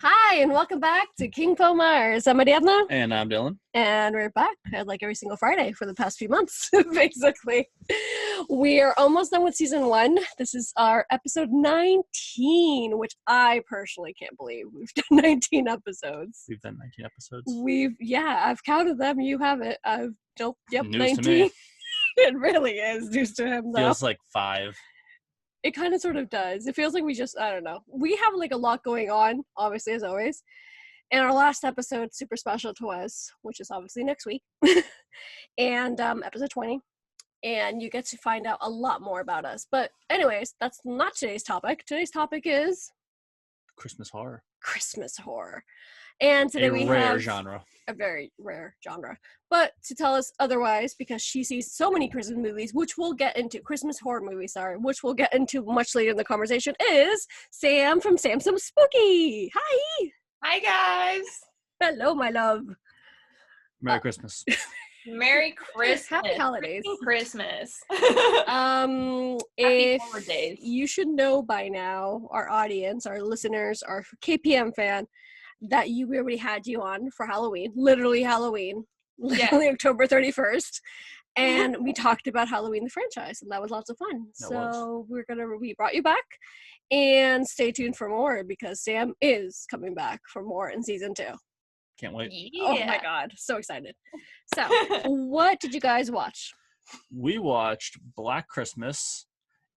Hi, and welcome back to King Po Mars. I'm Ariadna, And I'm Dylan. and we're back like every single Friday for the past few months, basically. We are almost done with season 1. This is our episode 19, which I personally can't believe. We've done 19 episodes. We've done 19 episodes. I've counted them. You haven't. Yep, News 19. to me. It really is news to him, though. Feels like 5. It kind of sort of does. It feels like I don't know. We have like a lot going on, obviously, as always. And our last episode, super special to us, which is obviously next week. And episode 20. And you get to find out a lot more about us. But anyways, that's not today's topic. Today's topic is Christmas horror. Christmas horror. And today we have genre. A very rare genre. But to tell us otherwise, because she sees so many Christmas movies, which we'll get into, Christmas horror movies, which we'll get into much later in the conversation, is Sam from Samsung Spooky. Hi! Hi, guys! Hello, my love. Merry Christmas. Merry Christmas. Happy holidays. Christmas. Happy if holidays. You should know by now, our audience, our listeners, our KPM fan, that we already had you on for Halloween, literally October 31st, and we talked about Halloween the franchise, and that was lots of fun. We brought you back, and stay tuned for more because Sam is coming back for more in season 2. Can't wait. Yeah. Oh my god, so excited. So what did you guys watch? We watched Black Christmas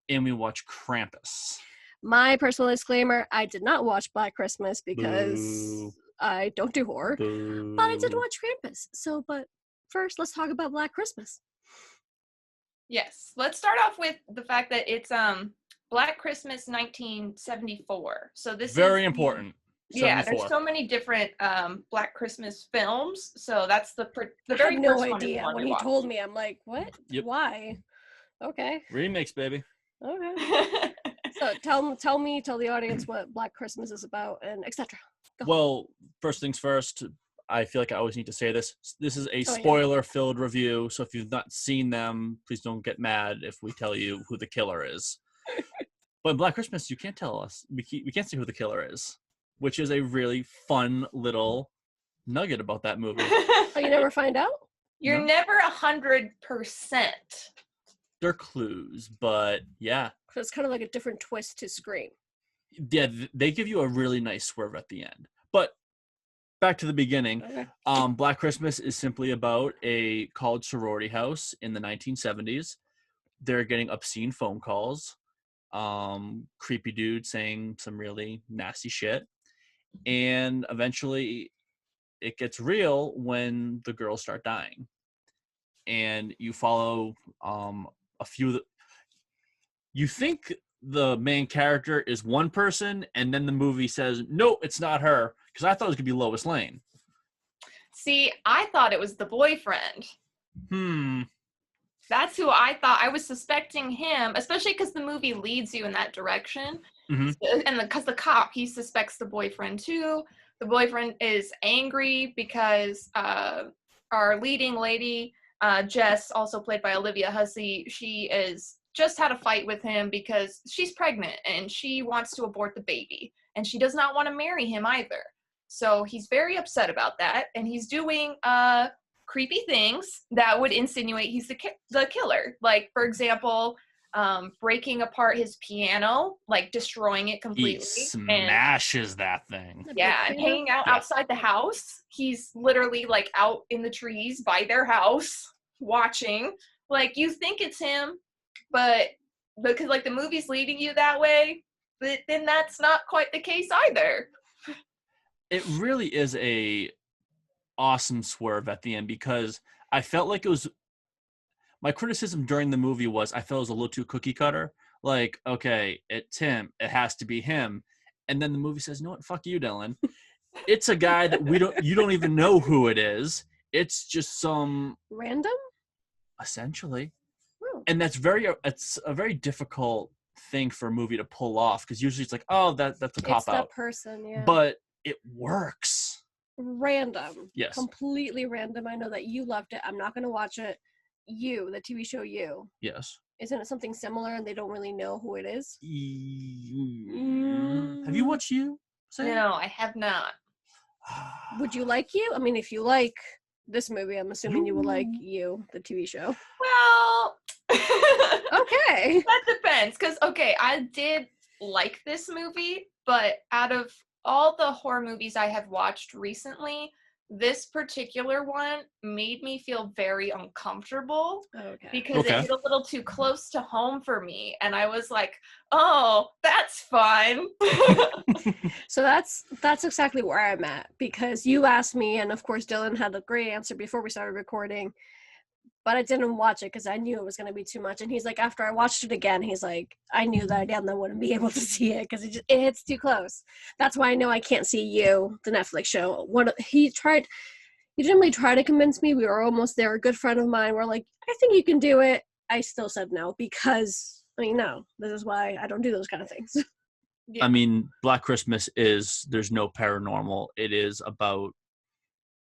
and we watched Krampus. My personal disclaimer, I did not watch Black Christmas because Boo. I don't do horror. Boo. But I did watch Krampus. But first, let's talk about Black Christmas. Yes. Let's start off with the fact that it's Black Christmas 1974. So this Very is important. Yeah, 74. there's so many different Black Christmas films. So that's the very I had no first idea one when he told me. I'm like, what? Yep. Why? Okay. Remakes, baby. Okay. So tell the audience what Black Christmas is about and etc. Well, first things first, I feel like I always need to say this. This is a spoiler-filled review, so if you've not seen them, please don't get mad if we tell you who the killer is. But in Black Christmas, you can't tell us. We can't say who the killer is, which is a really fun little nugget about that movie. Oh, you never find out? You're never 100%. They're clues, but yeah. So it's kind of like a different twist to Scream. Yeah, they give you a really nice swerve at the end. But back to the beginning. Okay. Black Christmas is simply about a college sorority house in the 1970s. They're getting obscene phone calls. Creepy dude saying some really nasty shit. And eventually it gets real when the girls start dying. And you follow a few. You think the main character is one person, and then the movie says, no, it's not her, because I thought it was going to be Lois Lane. See, I thought it was the boyfriend. That's who I thought. I was suspecting him, especially because the movie leads you in that direction. Mm-hmm. And because the cop, he suspects the boyfriend too. The boyfriend is angry because our leading lady, Jess, also played by Olivia Hussey, she is just had a fight with him because she's pregnant and she wants to abort the baby. And she does not want to marry him either. So he's very upset about that. And he's doing creepy things that would insinuate he's the killer. Like, for example, breaking apart his piano, like destroying it completely. He smashes that thing. Yeah, and hanging out outside the house. He's literally like out in the trees by their house watching. Like, you think it's him, but because like the movie's leading you that way, but then that's not quite the case either. It really is a awesome swerve at the end because I felt like it was my criticism during the movie was I felt it was a little too cookie cutter. Like, okay, it's him. It has to be him. And then the movie says, you know what? Fuck you, Dylan. It's a guy that you don't even know who it is. It's just some random? Essentially. Oh. And it's a very difficult thing for a movie to pull off because usually it's like, oh, that's a cop out. It's that person, yeah. But it works. Random. Yes. Completely random. I know that you loved it. I'm not going to watch it. The TV show You. Yes. Isn't it something similar and they don't really know who it is? Have you watched You? Same. No, I have not. Would you like You? I mean, if you like this movie, I'm assuming you will like You, the TV show. Well, Okay. that depends. Because, okay, I did like this movie, but out of all the horror movies I have watched recently, this particular one made me feel very uncomfortable Okay. because it hit a little too close to home for me. And I was like, oh, that's fun. So that's exactly where I'm at, because you asked me, and of course Dylan had a great answer before we started recording, but I didn't watch it because I knew it was going to be too much. And he's like, after I watched it again, he's like, I knew that I wouldn't be able to see it because it hits too close. That's why I know I can't see You, the Netflix show. He didn't really try to convince me. We were almost there. A good friend of mine were like, I think you can do it. I still said no because, no, this is why I don't do those kind of things. Yeah. I mean, Black Christmas there's no paranormal. It is about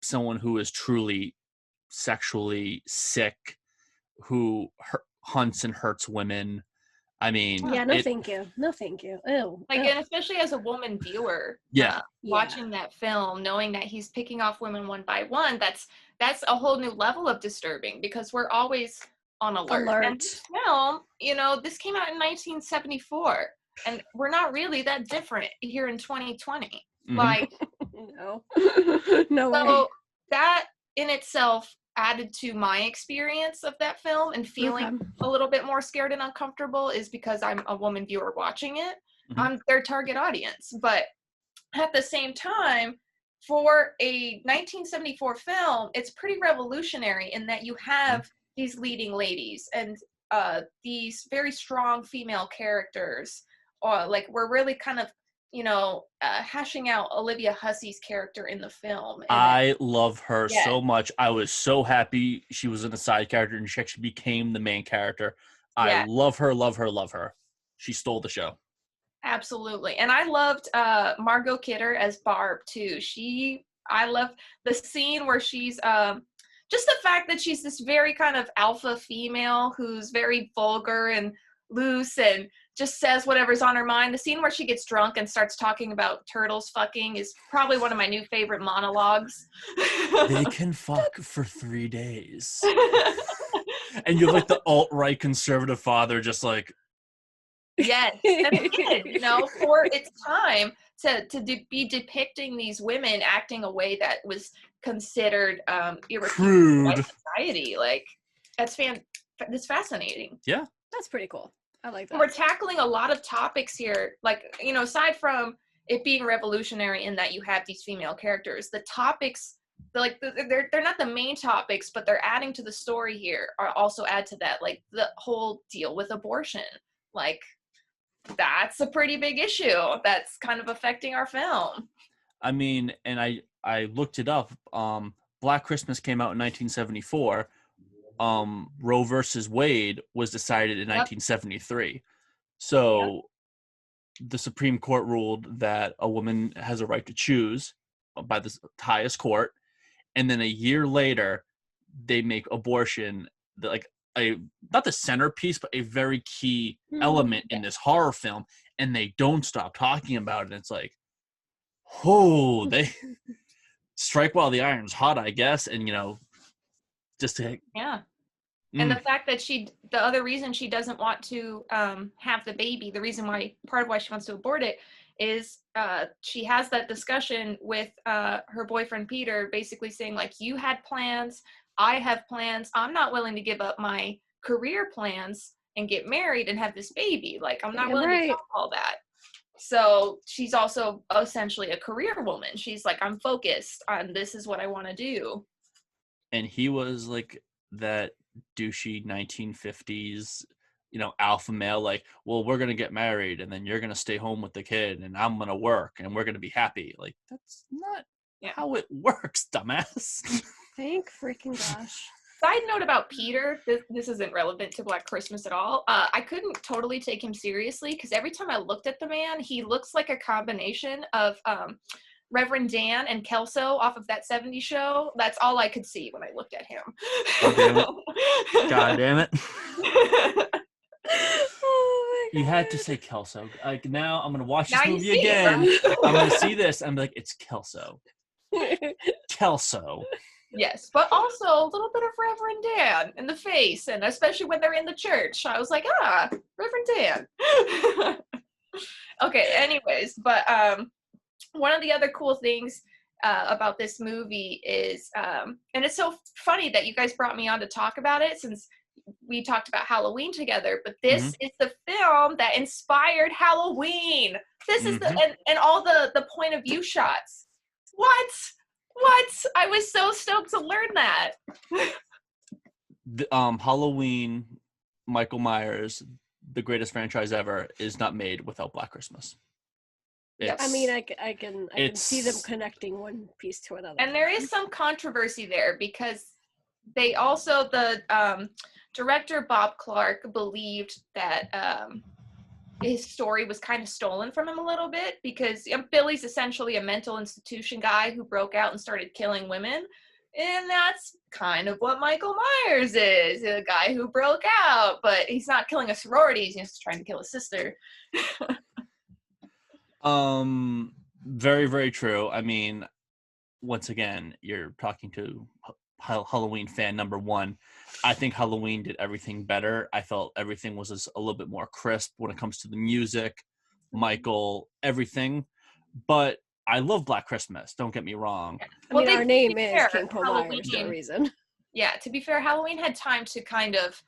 someone who is truly sexually sick, who hunts and hurts women. I mean, yeah, thank you. No, thank you. Ew. And especially as a woman viewer, watching that film, knowing that he's picking off women one by one, that's a whole new level of disturbing because we're always on alert. And this film, this came out in 1974, and we're not really that different here in 2020. Mm-hmm. Like, no way. So that in itself added to my experience of that film and feeling a little bit more scared and uncomfortable is because I'm a woman viewer watching it. Mm-hmm. I'm their target audience. But at the same time, for a 1974 film, it's pretty revolutionary in that you have these leading ladies and these very strong female characters. We're really kind of hashing out Olivia Hussey's character in the film. I love her so much. I was so happy she was in a side character and she actually became the main character. I love her, love her, love her. She stole the show. Absolutely. And I loved Margot Kidder as Barb too. I love the scene where she's just the fact that she's this very kind of alpha female who's very vulgar and loose and just says whatever's on her mind. The scene where she gets drunk and starts talking about turtles fucking is probably one of my new favorite monologues. They can fuck for 3 days. And you have like the alt-right conservative father just like... Yes. And again, for its time to be depicting these women acting a way that was considered irrefutable by society. Like, that's fascinating. Yeah. That's pretty cool. I like that. We're tackling a lot of topics here, aside from it being revolutionary in that you have these female characters, the topics, they're not the main topics, but they're adding to the story here, or also add to that, like the whole deal with abortion. Like, that's a pretty big issue that's kind of affecting our film. I mean, and I looked it up. Black Christmas came out in 1974. Roe versus Wade was decided in 1973. So the Supreme Court ruled that a woman has a right to choose by the highest court. And then a year later, they make abortion not the centerpiece, but a very key element in this horror film. And they don't stop talking about it. It's like, they strike while the iron's hot, I guess. And, just to... Yeah. And the fact that the other reason she doesn't want to have the baby, part of why she wants to abort it is she has that discussion with her boyfriend, Peter, basically saying, like, you had plans, I have plans, I'm not willing to give up my career plans and get married and have this baby. Like, I'm not willing to do all that. So she's also essentially a career woman. She's like, I'm focused on this is what I want to do. And he was like that douchey 1950s, alpha male, like, well, we're going to get married and then you're going to stay home with the kid and I'm going to work and we're going to be happy. Like, that's not how it works, dumbass. Thank freaking gosh. Side note about Peter, this isn't relevant to Black Christmas at all. I couldn't totally take him seriously because every time I looked at the man, he looks like a combination of Reverend Dan and Kelso off of that 70s show. That's all I could see when I looked at him. Oh, damn it. God damn it. Oh You had to say Kelso. Like, now I'm gonna watch this Now you movie see again. her. I'm gonna see this. I'm like, it's Kelso. Kelso. Yes, but also a little bit of Reverend Dan in the face, and especially when they're in the church. I was like, Reverend Dan. Okay, anyways, but one of the other cool things about this movie is, and it's so funny that you guys brought me on to talk about it since we talked about Halloween together, but this is the film that inspired Halloween. This is and all the point of view shots. What? I was so stoked to learn that. Halloween, Michael Myers, the greatest franchise ever, is not made without Black Christmas. I mean, I can see them connecting one piece to another. And there is some controversy there because they also, the director Bob Clark believed that his story was kind of stolen from him a little bit because Billy's essentially a mental institution guy who broke out and started killing women. And that's kind of what Michael Myers is, a guy who broke out, but he's not killing a sorority, he's just trying to kill his sister. Very, very true. I mean, once again, you're talking to Halloween fan number one. I think Halloween did everything better. I felt everything was just a little bit more crisp when it comes to the music, Michael, everything. But I love Black Christmas. Don't get me wrong. I mean, our name is King Paul Myers for a reason. Yeah, to be fair, Halloween had time to kind of,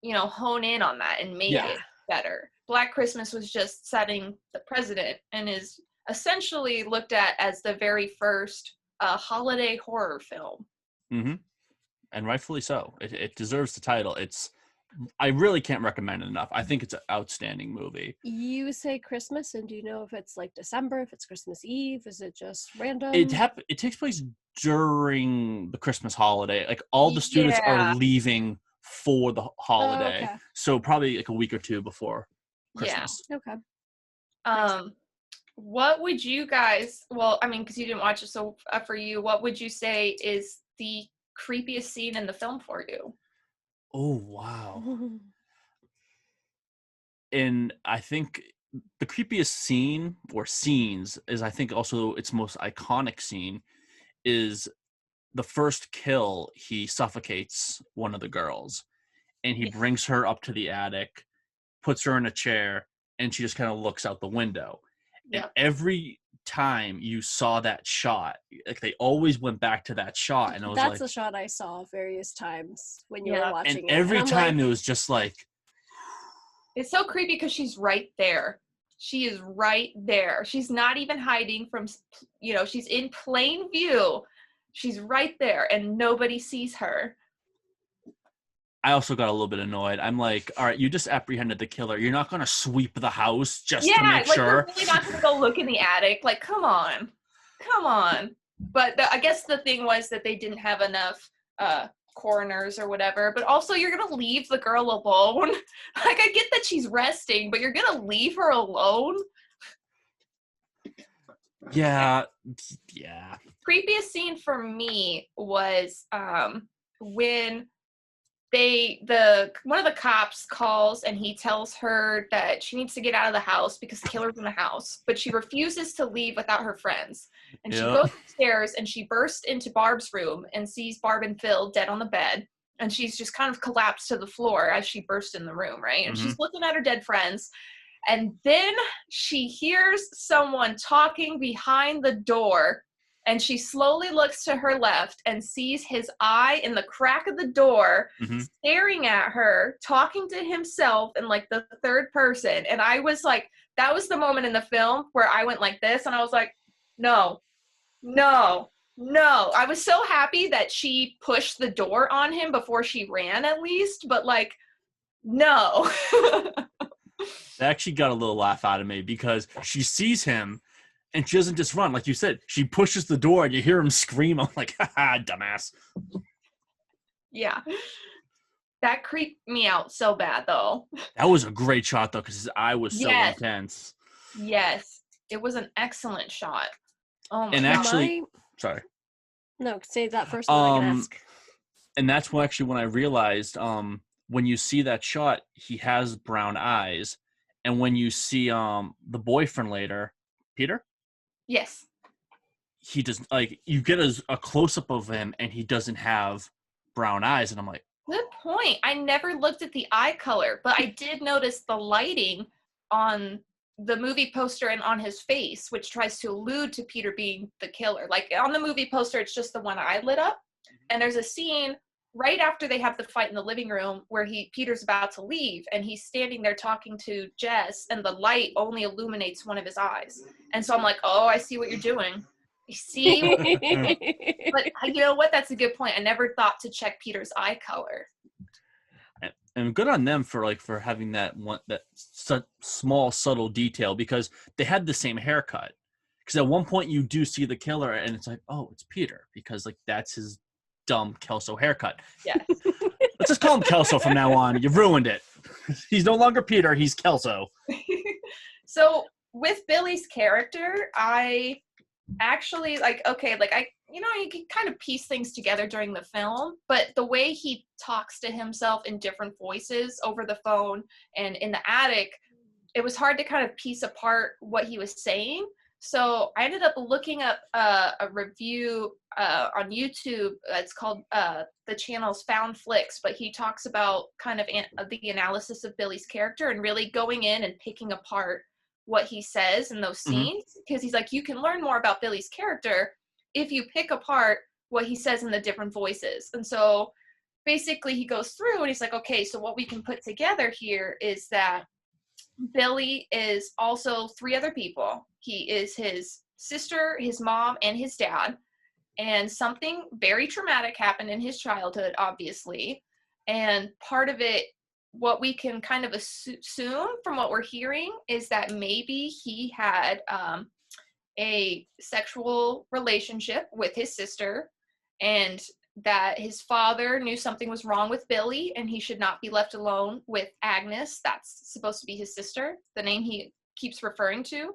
hone in on that and make it better. Black Christmas was just setting the precedent and is essentially looked at as the very first holiday horror film. Mm-hmm. And rightfully so. It deserves the title. I really can't recommend it enough. I think it's an outstanding movie. You say Christmas, and do you know if it's like December, if it's Christmas Eve? Is it just random? It takes place during the Christmas holiday. Like, all the students are leaving for the holiday. Okay. So probably like a week or two before Christmas. Yeah. Okay. What would you guys, because you didn't watch it, so for you, what would you say is the creepiest scene in the film for you? Oh, wow. And I think the creepiest scene or scenes is, I think also its most iconic scene is the first kill. He suffocates one of the girls and he brings her up to the attic, puts her in a chair, and she just kind of looks out the window. And every time you saw that shot, like, they always went back to that shot, and I was that's the shot I saw various times when you were watching and every time it was just like, it's so creepy because she's right there. She is right there. She's not even hiding from, she's in plain view. She's right there and nobody sees her. I also got a little bit annoyed. I'm like, all right, you just apprehended the killer. You're not going to sweep the house just to make sure. You're really not going to go look in the attic. Like, come on. But I guess the thing was that they didn't have enough coroners or whatever. But also, you're going to leave the girl alone. Like, I get that she's resting, but you're going to leave her alone? Yeah. Creepiest scene for me was when one of the cops calls and he tells her that she needs to get out of the house because the killer's in the house, but she refuses to leave without her friends. And she goes upstairs and she bursts into Barb's room and sees Barb and Phil dead on the bed. And she's just kind of collapsed to the floor as she burst in the room, right? And she's looking at her dead friends. And then she hears someone talking behind the door. And she slowly looks to her left and sees his eye in the crack of the door, staring at her, talking to himself in like the third person. And I was like, that was the moment in the film where I went like this and I was like, no. I was so happy that she pushed the door on him before she ran, at least, but like, no. That actually got a little laugh out of me because she sees him and she doesn't just run. Like you said, she pushes the door and you hear him scream. I'm like, haha, dumbass. Yeah. That creeped me out so bad, though. That was a great shot, though, because his eye was so intense. Yes. It was an excellent shot. Oh, my God. Actually, sorry. No, say that first one I can ask. And that's when I realized when you see that shot, he has brown eyes. And when you see the boyfriend later, Peter, Yes. he does, like, you get a close-up of him and he doesn't have brown eyes, and I'm like, Good point. I never looked at the eye color, but I did notice the lighting on the movie poster and on his face, which tries to allude to Peter being the killer. Like on the movie poster, it's just the one eye lit up. And there's a scene right after they have the fight in the living room where Peter's about to leave and he's standing there talking to Jess and the light only illuminates one of his eyes. And so I'm like, oh, I see what you're doing. You see what you're doing? But you know what? That's a good point. I never thought to check Peter's eye color. and good on them for having that small subtle detail, because they had the same haircut. Because at one point you do see the killer and it's like, oh, it's Peter, because like that's his dumb Kelso haircut. Yes. Let's just call him Kelso from now on. You've ruined it. He's no longer Peter, he's Kelso. So with Billy's character, I actually you can kind of piece things together during the film, but the way he talks to himself in different voices over the phone and in the attic, it was hard to kind of piece apart what he was saying. So I ended up looking up a review on YouTube. It's called the channel's Found Flicks, but he talks about kind of the analysis of Billy's character and really going in and picking apart what he says in those scenes, because he's like, you can learn more about Billy's character if you pick apart what he says in the different voices. And so basically he goes through and he's like, okay, so what we can put together here is that Billy is also 3 other people. He is his sister, his mom, and his dad. And something very traumatic happened in his childhood, obviously. And part of it, what we can kind of assume from what we're hearing, is that maybe he had a sexual relationship with his sister, and that his father knew something was wrong with Billy and he should not be left alone with Agnes. That's supposed to be his sister, the name he keeps referring to.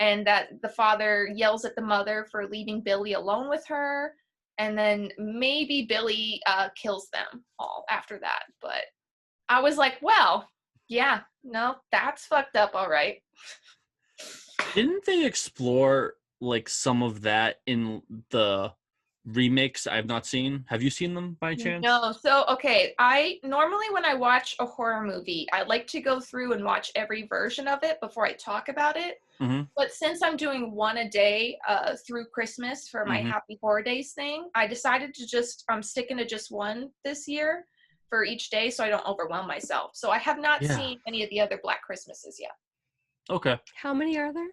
And that the father yells at the mother for leaving Billy alone with her. And then maybe Billy kills them all after that. But I was like, well, yeah, no, that's fucked up, all right. Didn't they explore like some of that in the remakes I've not seen? Have you seen them by chance? No. So, okay, I normally when I watch a horror movie, I like to go through and watch every version of it before I talk about it. Mm-hmm. But since I'm doing one a day through Christmas for my Happy Horror Days thing, I decided to I'm sticking to just one this year for each day so I don't overwhelm myself. So I have not seen any of the other Black Christmases yet. Okay. How many are there?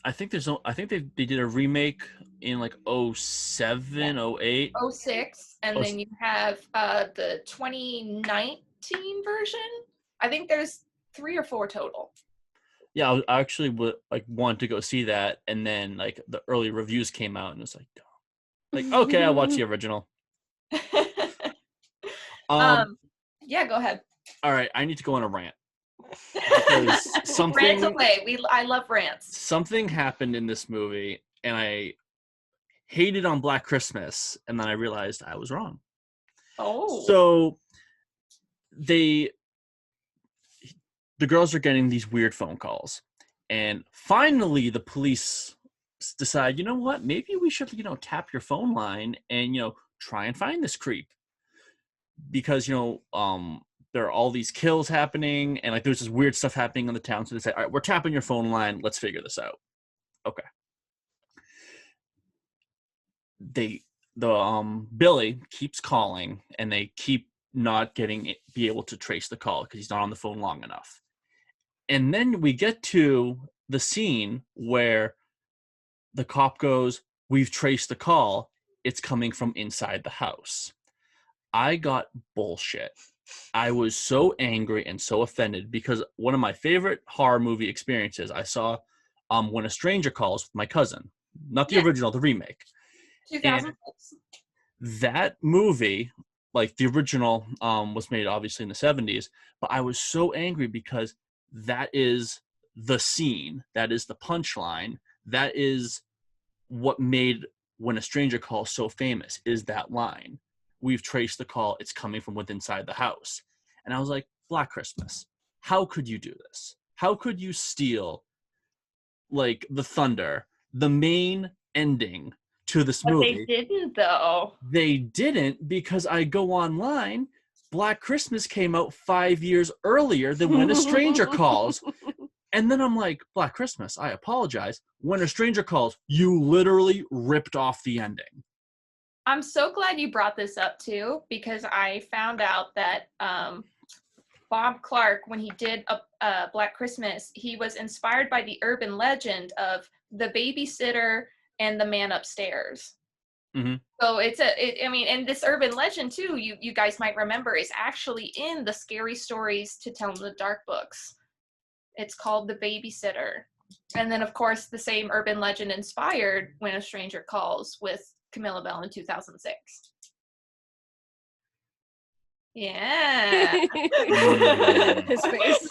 I think they did a remake in like 07, 08. 06, and then you have the 2019 version. I think there's 3 or 4 total. Yeah, I actually would want to go see that, and then like the early reviews came out, and it was like okay, I watched the original. Yeah, go ahead. All right, I need to go on a rant. Because Rant away. I love rants. Something happened in this movie, and I hated on Black Christmas, and then I realized I was wrong. Oh. So the girls are getting these weird phone calls, and finally the police decide, you know what, maybe we should, tap your phone line and, try and find this creep. Because, there are all these kills happening, and like there's this weird stuff happening in the town. So they say, all right, we're tapping your phone line. Let's figure this out. Okay. Billy keeps calling, and they keep not be able to trace the call because he's not on the phone long enough. And then we get to the scene where the cop goes, we've traced the call. It's coming from inside the house. I got bullshit. I was so angry and so offended because one of my favorite horror movie experiences I saw When a Stranger Calls with my cousin. Not the original, the remake. 2006. That movie, like the original, was made obviously in the 70s, but I was so angry because that is the scene, that is the punchline, that is what made When a Stranger Calls so famous, is that line. We've traced the call. It's coming from within inside the house. And I was like, Black Christmas, how could you do this? how could you steal like the thunder, the main ending to this movie? But they didn't, though. They didn't, because I go online. Black Christmas came out 5 years earlier than When a Stranger Calls. And then I'm like, Black Christmas, I apologize. When a Stranger Calls, you literally ripped off the ending. I'm so glad you brought this up, too, because I found out that Bob Clark, when he did Black Christmas, he was inspired by the urban legend of the babysitter and the man upstairs. Mm-hmm. So and this urban legend too, you guys might remember, is actually in the Scary Stories to Tell in the Dark books. It's called The Babysitter. And then of course the same urban legend inspired When a Stranger Calls with Camilla Bell in 2006. Yeah. His face.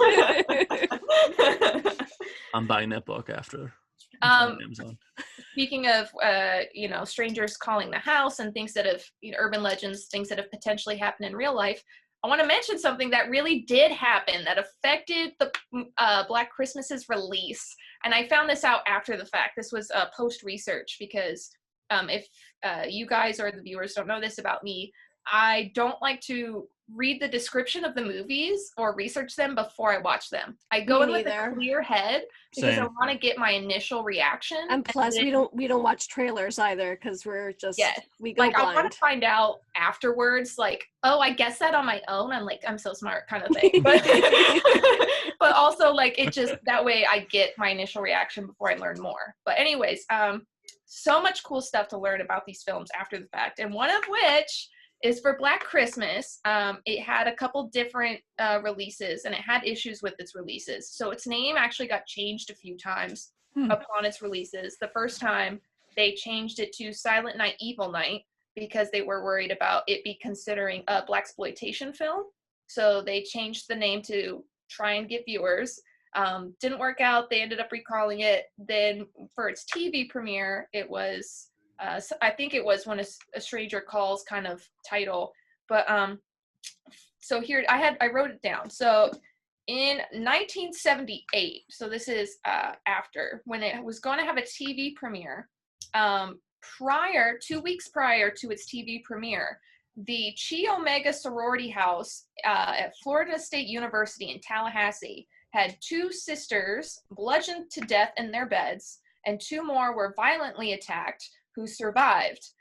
I'm buying that book after. Amazon. Speaking of, strangers calling the house and things that have, urban legends, things that have potentially happened in real life, I want to mention something that really did happen that affected the Black Christmas's release. And I found this out after the fact. This was post-research because if you guys or the viewers don't know this about me, I don't like to read the description of the movies or research them before I watch them. I go in with a clear head because I want to get my initial reaction. And plus, we don't watch trailers either because we're just we go blind. I want to find out afterwards, like, oh, I guess that on my own. I'm like, I'm so smart, kind of thing. But also, like, it just that way I get my initial reaction before I learn more. But anyways, so much cool stuff to learn about these films after the fact, and one of which is for Black Christmas. It had a couple different releases, and it had issues with its releases. So its name actually got changed a few times upon its releases. The first time, they changed it to Silent Night, Evil Night because they were worried about it be considering a blaxploitation film. So they changed the name to try and get viewers. Didn't work out. They ended up recalling it. Then for its TV premiere, it was I think it was When a Stranger Calls kind of title. But so here I wrote it down. So in 1978, so this is after, when it was going to have a TV premiere, 2 weeks prior to its TV premiere, the Chi Omega sorority house at Florida State University in Tallahassee had 2 sisters bludgeoned to death in their beds, and 2 more were violently attacked who survived.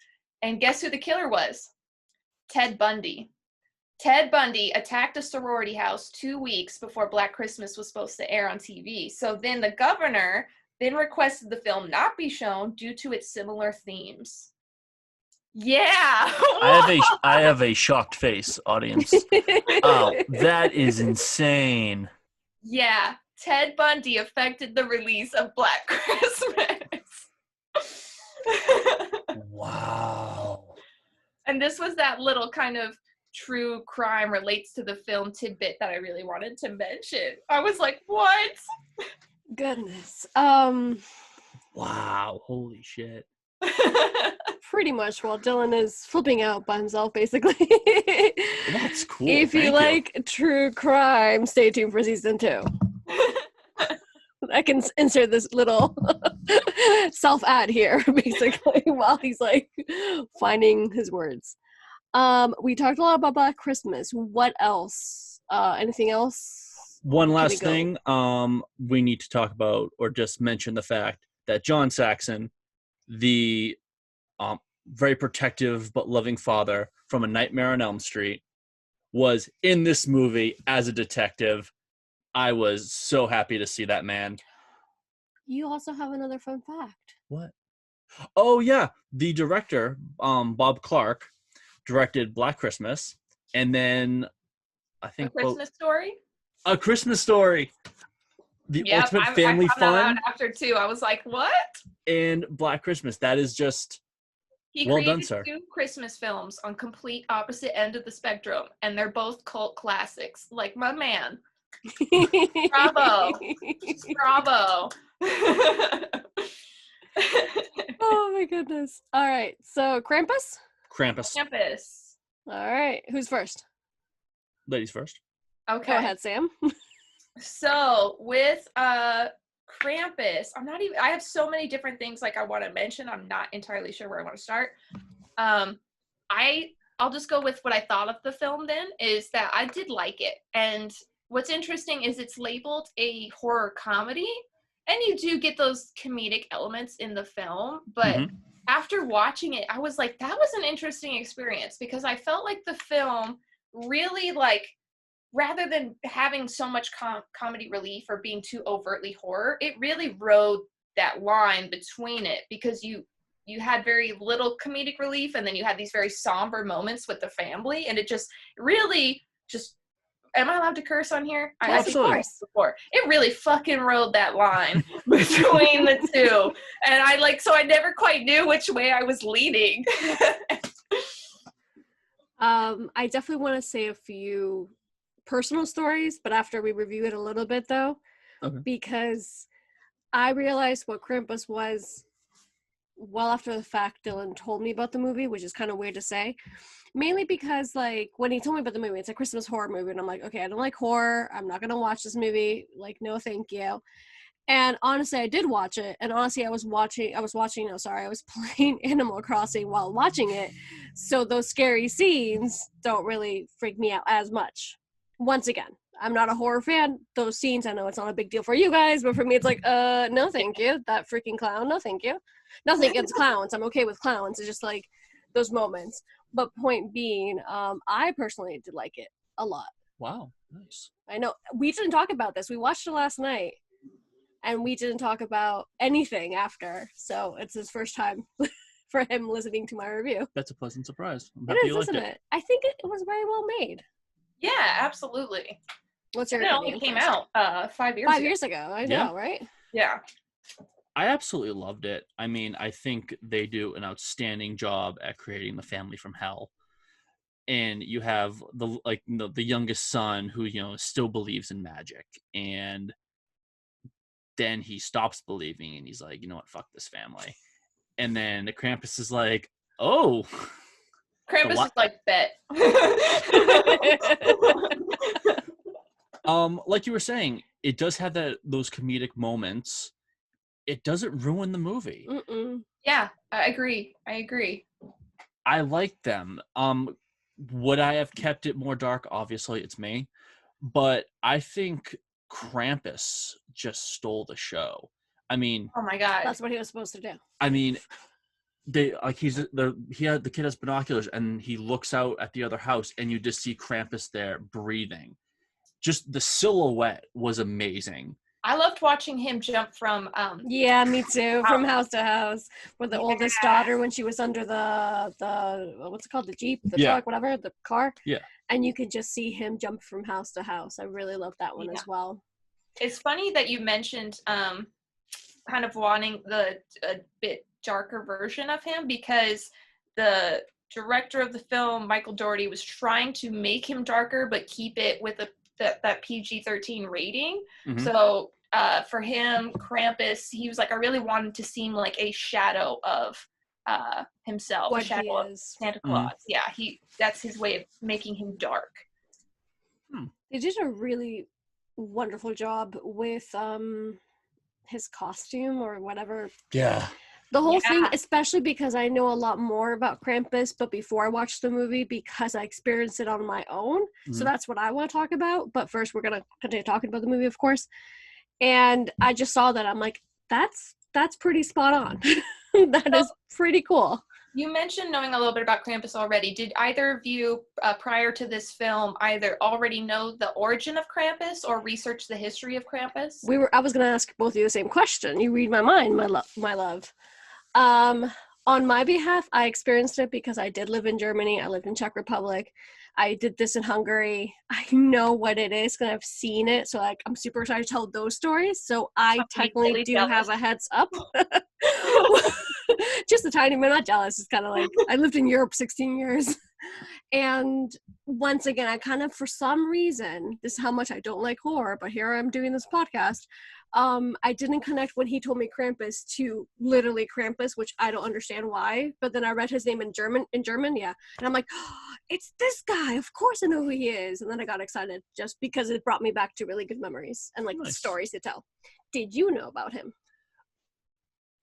And guess who the killer was? Ted Bundy. Ted Bundy attacked a sorority house 2 weeks before Black Christmas was supposed to air on TV. So then the governor then requested the film not be shown due to its similar themes. Yeah. I have a shocked face, audience. Oh, that is insane. Yeah. Ted Bundy affected the release of Black Christmas. Wow. And this was that little kind of true crime relates to the film tidbit that I really wanted to mention. I was like, what? Goodness. Wow. Holy shit. Pretty much while Dylan is flipping out by himself, basically. That's cool. If you like true crime, stay tuned for season 2. I can insert this little self-ad here, basically, while he's like finding his words. We talked a lot about Black Christmas. What else? Anything else? One last thing. We need to talk about, or just mention the fact that John Saxon, the very protective but loving father from A Nightmare on Elm Street, was in this movie as a detective. I was so happy to see that man. You also have another fun fact. What? Oh, yeah. The director, Bob Clark, directed Black Christmas. And then, I think... A Christmas Story? A Christmas Story. The ultimate family I fun. That out after, too. I was like, what? And Black Christmas. That is just... He well created done, sir. 2 Christmas films on complete opposite end of the spectrum. And they're both cult classics. Like, my man. Bravo. Bravo. Oh my goodness. All right. So Krampus? Krampus. All right. Who's first? Ladies first. Okay. Go ahead, Sam. So with Krampus, I have so many different things like I want to mention. I'm not entirely sure where I want to start. I'll just go with what I thought of the film then, is that I did like it. And what's interesting is it's labeled a horror comedy, and you do get those comedic elements in the film, but after watching it, I was like, that was an interesting experience, because I felt like the film really, like, rather than having so much comedy relief or being too overtly horror, it really rode that line between it, because you had very little comedic relief, and then you had these very somber moments with the family, and it just really just, am I allowed to curse on here? Yes, of course. Before. It really fucking rode that line between the two, and I never quite knew which way I was leaning. I definitely want to say a few personal stories, but after we review it a little bit though, because I realized what Krampus was well after the fact Dylan told me about the movie, which is kind of weird to say, mainly because like when he told me about the movie, it's a Christmas horror movie, and I'm like, okay, I don't like horror, I'm not gonna watch this movie, like, no thank you. And honestly, I did watch it, and honestly, I was playing Animal Crossing while watching it, so those scary scenes don't really freak me out as much. Once again, I'm not a horror fan. Those scenes, I know it's not a big deal for you guys, but for me, it's like, no thank you. That freaking clown, no thank you. Nothing against clowns. I'm okay with clowns. It's just like those moments. But point being, I personally did like it a lot. Wow, nice. I know. We didn't talk about this. We watched it last night, and we didn't talk about anything after. So it's his first time for him listening to my review. That's a pleasant surprise. It is, isn't it? I think it was very well made. Yeah, absolutely. What's your opinion? It only came out 5 years ago. 5 years ago, I know, right? Yeah. I absolutely loved it. I mean, I think they do an outstanding job at creating the family from hell. And you have the youngest son who, still believes in magic, and then he stops believing, and he's like, you know what, fuck this family. And then the Krampus is like, oh. Krampus is like, bet. Like you were saying, it does have those comedic moments. It doesn't ruin the movie. Mm-mm. Yeah, I agree. I like them. Would I have kept it more dark? Obviously, it's me. But I think Krampus just stole the show. I mean, oh my god, that's what he was supposed to do. I mean, the kid has binoculars, and he looks out at the other house, and you just see Krampus there breathing. Just the silhouette was amazing. I loved watching him jump from yeah, me too, from house to house with the oldest daughter when she was under the what's it called, the Jeep, the truck, whatever, the car. Yeah. And you could just see him jump from house to house. I really loved that one as well. It's funny that you mentioned kind of wanting a bit darker version of him, because the director of the film, Michael Dougherty, was trying to make him darker but keep it with that PG-13 rating. Mm-hmm. So for him, Krampus, he was like, I really wanted to seem like a shadow of himself, what a shadow of Santa Claus. Mm-hmm. Yeah, that's his way of making him dark. They did a really wonderful job with his costume or whatever. Yeah. The whole thing, especially because I know a lot more about Krampus, but before I watched the movie, because I experienced it on my own. Mm-hmm. So that's what I want to talk about. But first, we're going to continue talking about the movie, of course. And I just saw that. I'm like, that's pretty spot on. That is pretty cool. You mentioned knowing a little bit about Krampus already. Did either of you, prior to this film, either already know the origin of Krampus or research the history of Krampus? I was going to ask both of you the same question. You read my mind, my love. On my behalf, I experienced it because I did live in Germany. I lived in Czech Republic. I did this in Hungary. I know what it is because I've seen it. So I'm super excited to tell those stories. So I technically really do have a heads up. Just a tiny bit, not jealous. It's kind of like I lived in Europe 16 years. And once again, I kind of, for some reason, this is how much I don't like horror, but here I'm doing this podcast. I didn't connect when he told me Krampus to literally Krampus, which I don't understand why. But then I read his name in German, yeah. And I'm like, oh, it's this guy. Of course I know who he is. And then I got excited just because it brought me back to really good memories and like Nice. stories to tell. Did you know about him?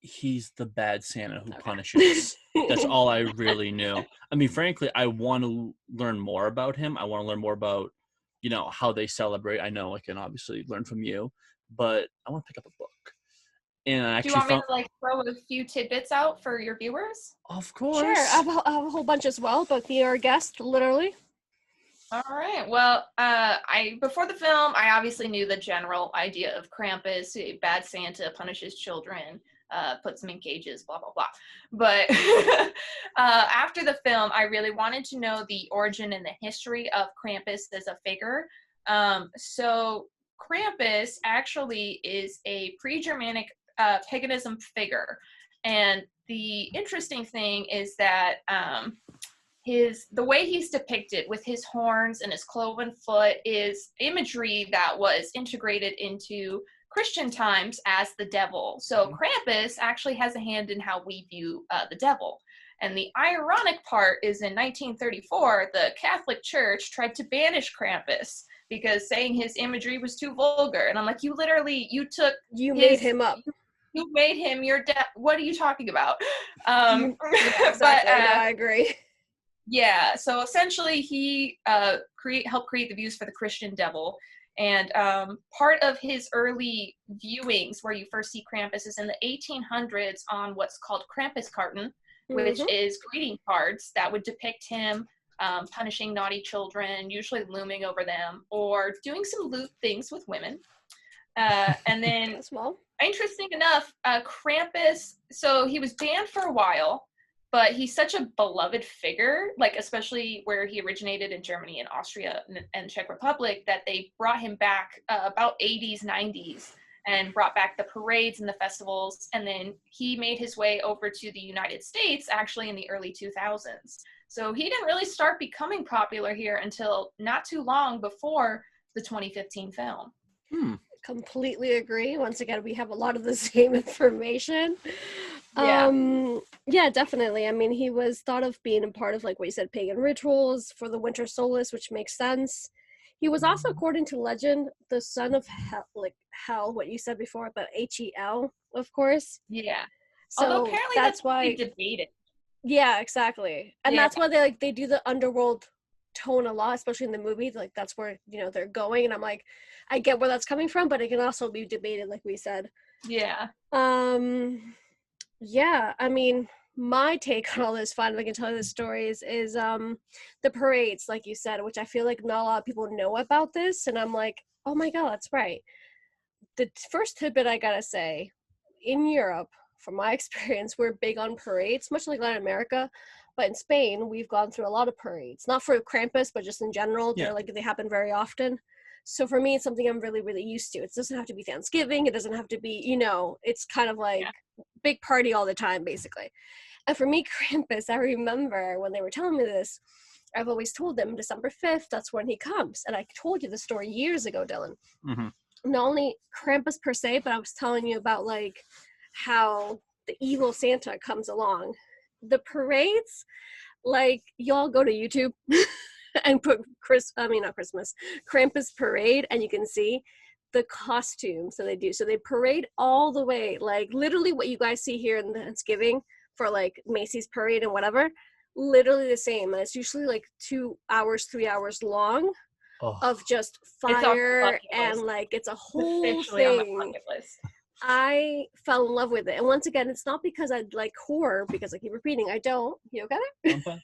He's the bad Santa who punishes. That's all I really knew. I mean, frankly, I want to learn more about him. I want to learn more about, you know, how they celebrate. I know I can obviously learn from you, but I want to pick up a book. And I actually do you want me to like throw a few tidbits out for your viewers? Of course. Sure, I have a whole bunch as well, but be our guest, literally. All right. Well, before the film, I obviously knew the general idea of Krampus, a bad Santa, punishes children, puts them in cages, blah, blah, blah. But after the film, I really wanted to know the origin and the history of Krampus as a figure. So Krampus actually is a pre-Germanic paganism figure. And the interesting thing is that the way he's depicted with his horns and his cloven foot is imagery that was integrated into Christian times as the devil. So Krampus actually has a hand in how we view the devil. And the ironic part is in 1934, the Catholic Church tried to banish Krampus because saying his imagery was too vulgar. And I'm like, you made him up. You made him your what are you talking about? Yeah, exactly. But I agree. Yeah, so essentially he helped create the views for the Christian devil. And part of his early viewings where you first see Krampus is in the 1800s on what's called Krampuskarten, which is greeting cards that would depict him punishing naughty children, usually looming over them, or doing some lewd things with women. And then, interesting enough, Krampus, so he was banned for a while, but he's such a beloved figure, like especially where he originated in Germany and Austria and Czech Republic, that they brought him back about 80s, 90s, and brought back the parades and the festivals. And then he made his way over to the United States, actually in the early 2000s. So he didn't really start becoming popular here until not too long before the 2015 film. Completely agree. Once again, we have a lot of the same information. Yeah, definitely. I mean, he was thought of being a part of, like what you said, pagan rituals for the winter solstice, which makes sense. He was also, according to legend, the son of hell, what you said before about Hel, of course. Yeah. So although apparently that's why debated. Yeah, exactly. And that's why they do the underworld tone a lot, especially in the movie. Like that's where, you know, they're going. And I'm like, I get where that's coming from, but it can also be debated, like we said. Yeah. Yeah, I mean, my take on all this, fine, if I can tell you the stories, is the parades, like you said, which I feel like not a lot of people know about this, and I'm like, oh my god, that's right. The first tidbit I gotta say, in Europe, from my experience, we're big on parades, much like Latin America, but in Spain, we've gone through a lot of parades, not for Krampus, but just in general. Yeah. They happen very often. So for me, it's something I'm really, really used to. It doesn't have to be Thanksgiving. It doesn't have to be, you know, it's kind of like big party all the time, basically. And for me, Krampus, I remember when they were telling me this, I've always told them December 5th, that's when he comes. And I told you the story years ago, Dylan. Not only Krampus per se, but I was telling you about like how the evil Santa comes along. The parades, like y'all go to YouTube and put Krampus parade, and you can see the costumes that they do. So they parade all the way, like literally what you guys see here in Thanksgiving for like Macy's parade and whatever, literally the same. And it's usually like 2 hours, 3 hours long of just fire, and like it's a whole thing. I fell in love with it. And once again, it's not because I like horror, because I keep repeating, I don't. You okay? I'm fine.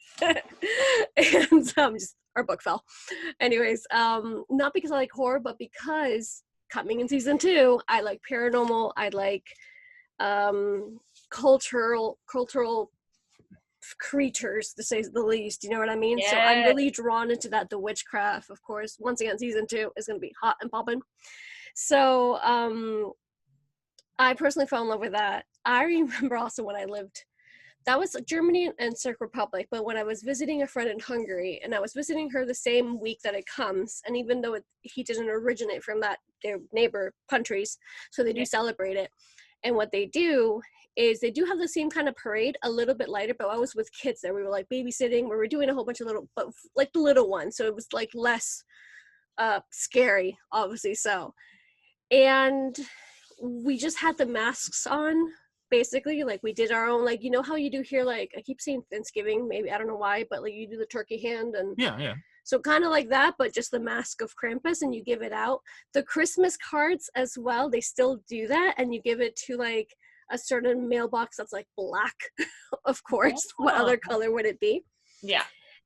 And just our book fell. Anyways, not because I like horror, but because coming in season 2, I like paranormal, I like cultural creatures, to say the least, you know what I mean? Yes. So I'm really drawn into that. The witchcraft, of course, once again, season 2 is going to be hot and popping. So I personally fell in love with that. I remember also when I lived That was Germany and Czech Republic, but when I was visiting a friend in Hungary, and I was visiting her the same week that it comes, and even though he didn't originate from their neighbor countries, so they do celebrate it. And what they do is they do have the same kind of parade, a little bit lighter, but I was with kids there. We were like babysitting, we were doing a whole bunch of but like the little ones, so it was like less scary, obviously so. And we just had the masks on, basically. Like, we did our own, like, you know how you do here, like, I keep saying Thanksgiving, maybe, I don't know why, but like you do the turkey hand, and yeah, so kind of like that, but just the mask of Krampus, and you give it out. The Christmas cards as well, they still do that, and you give it to like a certain mailbox that's like black. Of course. What other color would it be? Yeah.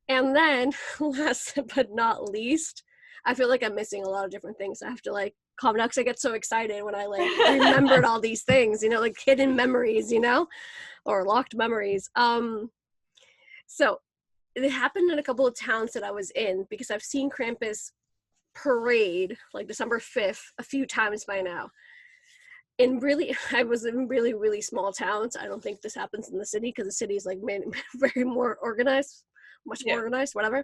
And then last but not least, I feel like I'm missing a lot of different things. I have to like calm down because I get so excited when I like remembered all these things, you know, like hidden memories, you know, or locked memories. So it happened in a couple of towns that I was in, because I've seen Krampus parade like December 5th a few times by now. I was in really, really small towns. I don't think this happens in the city, because the city is like very more organized, much more organized, whatever.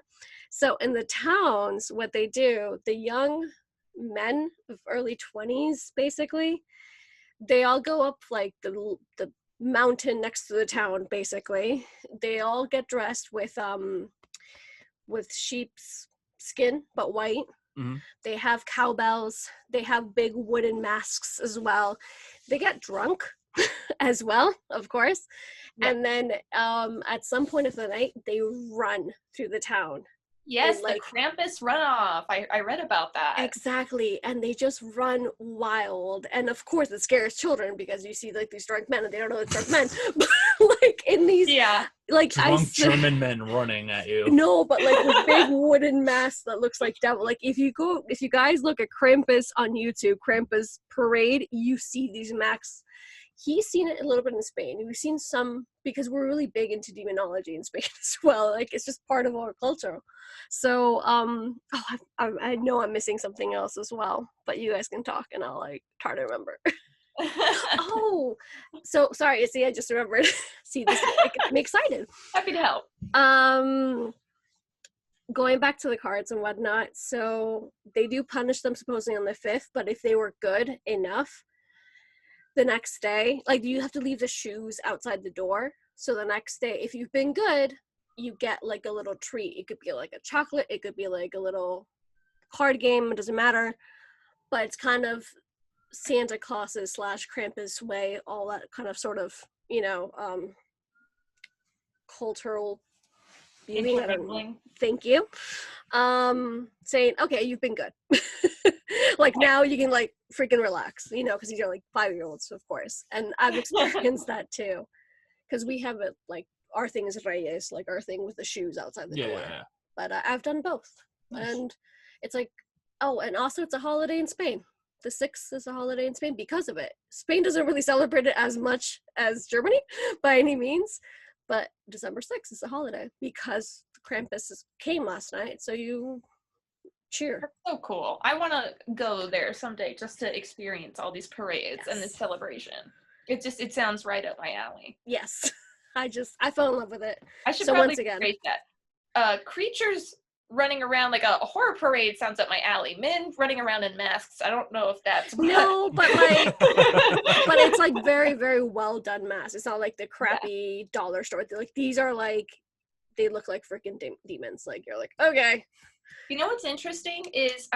So in the towns, what they do, the young men of early 20s, basically, they all go up like the mountain next to the town, basically. They all get dressed with sheep's skin, but white. Mm-hmm. They have cowbells. They have big wooden masks as well. They get drunk as well, of course. Yeah. And then at some point of the night, they run through the town. Yes, the Krampus runoff. I read about that. Exactly. And they just run wild. And of course it scares children, because you see like these drunk men and they don't know it's drunk men. But like in these like drunk German men running at you. No, but like with big wooden masks that looks like devil. Like if you guys look at Krampus on YouTube, Krampus parade, you see these masks. He's seen it a little bit in Spain. We've seen some, because we're really big into demonology in Spain as well. Like, it's just part of our culture. So, I know I'm missing something else as well, but you guys can talk and I'll like try to remember. Oh, so sorry. See, I just remembered. See, this gets me excited. Happy to help. Going back to the cards and whatnot. So they do punish them supposedly on the 5th, but if they were good enough, the next day, like, you have to leave the shoes outside the door. So the next day, if you've been good, you get like a little treat. It could be like a chocolate, it could be like a little card game, it doesn't matter. But it's kind of Santa Claus's / Krampus way, all that kind of sort of, you know, cultural viewing. Thank you. Saying, okay, you've been good. Like, now you can like freaking relax, you know, because these are like 5-year-olds, of course. And I've experienced that too, because we have it like, our thing is Reyes, like our thing with the shoes outside the door. Yeah. But I've done both. Nice. And it's like, oh, and also it's a holiday in Spain. The 6th is a holiday in Spain because of it. Spain doesn't really celebrate it as much as Germany by any means, but December 6th is a holiday because Krampus came last night, so you cheer. That's so cool. I want to go there someday just to experience all these parades and this celebration. It sounds right up my alley. Yes. I fell in love with it. I should probably rate that. Creatures running around like a horror parade sounds up my alley. Men running around in masks, I don't know if that's no, but like but it's like very, very well done masks. It's not like the crappy dollar store. Like, these are like, they look like freaking demons. Like, you're like, okay. You know what's interesting is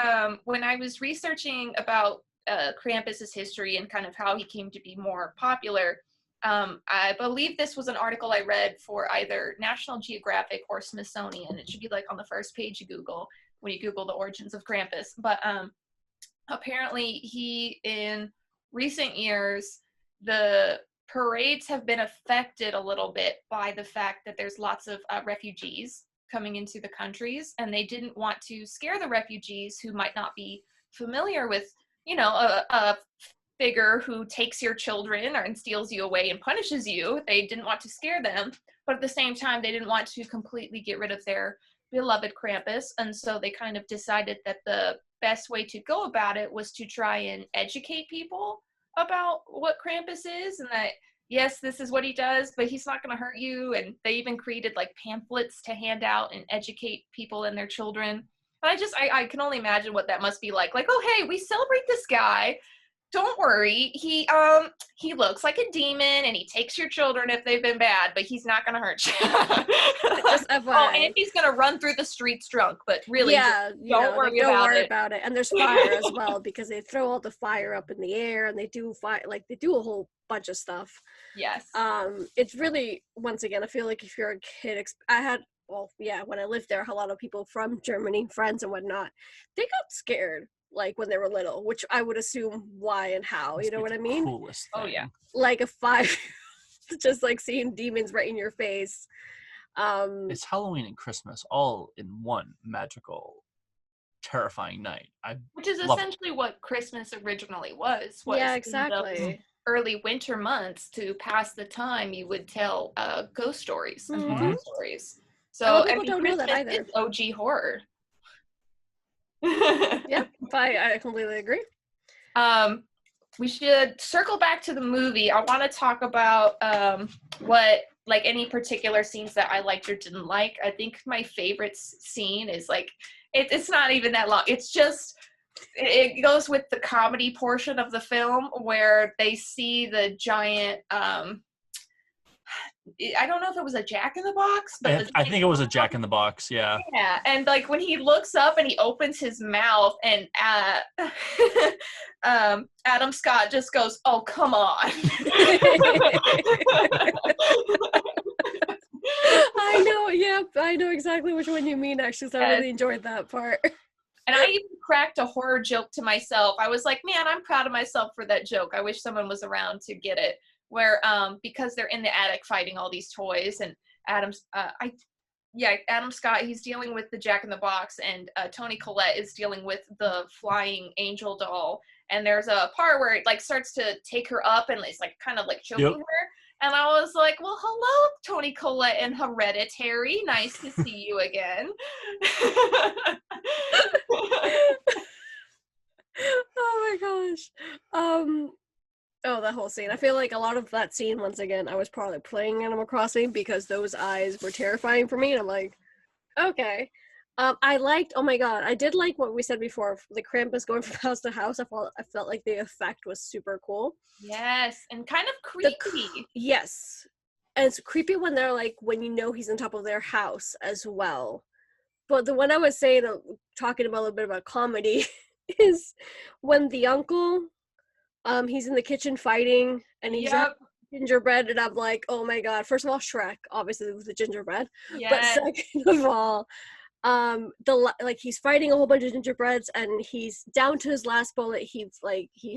when I was researching about Krampus's history and kind of how he came to be more popular, I believe this was an article I read for either National Geographic or Smithsonian. It should be like on the first page you Google when you Google the origins of Krampus. But apparently in recent years, the parades have been affected a little bit by the fact that there's lots of refugees coming into the countries, and they didn't want to scare the refugees who might not be familiar with, you know, a figure who takes your children and steals you away and punishes you. They didn't want to scare them, but at the same time, they didn't want to completely get rid of their beloved Krampus, and so they kind of decided that the best way to go about it was to try and educate people about what Krampus is, and that yes, this is what he does, but he's not going to hurt you. And they even created like pamphlets to hand out and educate people and their children. And I can only imagine what that must be like. Like, oh, hey, we celebrate this guy. Don't worry. He looks like a demon and he takes your children if they've been bad, but he's not going to hurt you. Just FYI. Oh, and he's going to run through the streets drunk, but really, yeah, don't worry about it. And there's fire as well, because they throw all the fire up in the air and they do they do a whole bunch of stuff. Yes. It's really, once again, I feel like if you're a kid, when I lived there, a lot of people from Germany, friends and whatnot, they got scared like when they were little, which I would assume why and how, you know what I mean? Coolest thing. Oh yeah. Like a 5 just like seeing demons right in your face. It's Halloween and Christmas all in one magical, terrifying night. Which is essentially what Christmas originally was. Yeah, exactly. Early winter months, to pass the time, you would tell ghost stories and horror stories. So people don't know that either. Is OG horror. Yeah, I completely agree. We should circle back to the movie. I want to talk about what, like, any particular scenes that I liked or didn't like. I think my favorite scene is like, it's not even that long. It's just, it goes with the comedy portion of the film where they see the giant, I don't know if it was a Jack-in-the-Box, but I think it was a Jack-in-the-Box, yeah. Yeah, and like when he looks up and he opens his mouth and Adam Scott just goes, "Oh, come on." I know, yeah, I know exactly which one you mean, actually, so I really enjoyed that part. And I even cracked a horror joke to myself. I was like, man, I'm proud of myself for that joke. I wish someone was around to get it. Where because they're in the attic fighting all these toys, and Adam Scott, he's dealing with the Jack-in-the-Box, and Toni Collette is dealing with the flying angel doll. And there's a part where it like starts to take her up and it's like kind of like choking her. And I was like, well, hello, Toni Collette and Hereditary. Nice to see you again. Oh my gosh. Oh, that whole scene. I feel like a lot of that scene, once again, I was probably playing Animal Crossing because those eyes were terrifying for me. And I'm like, okay. Oh my god, I did like what we said before, the Krampus going from house to house. I felt like the effect was super cool. Yes, and kind of creepy. Yes. And it's creepy when they're like, when you know he's on top of their house as well. But the one I was saying, talking about a little bit about comedy, is when the uncle, he's in the kitchen fighting, and he's gingerbread, and I'm like, oh my god. First of all, Shrek, obviously, with the gingerbread. Yes. But second of all, he's fighting a whole bunch of gingerbreads, and he's down to his last bullet. He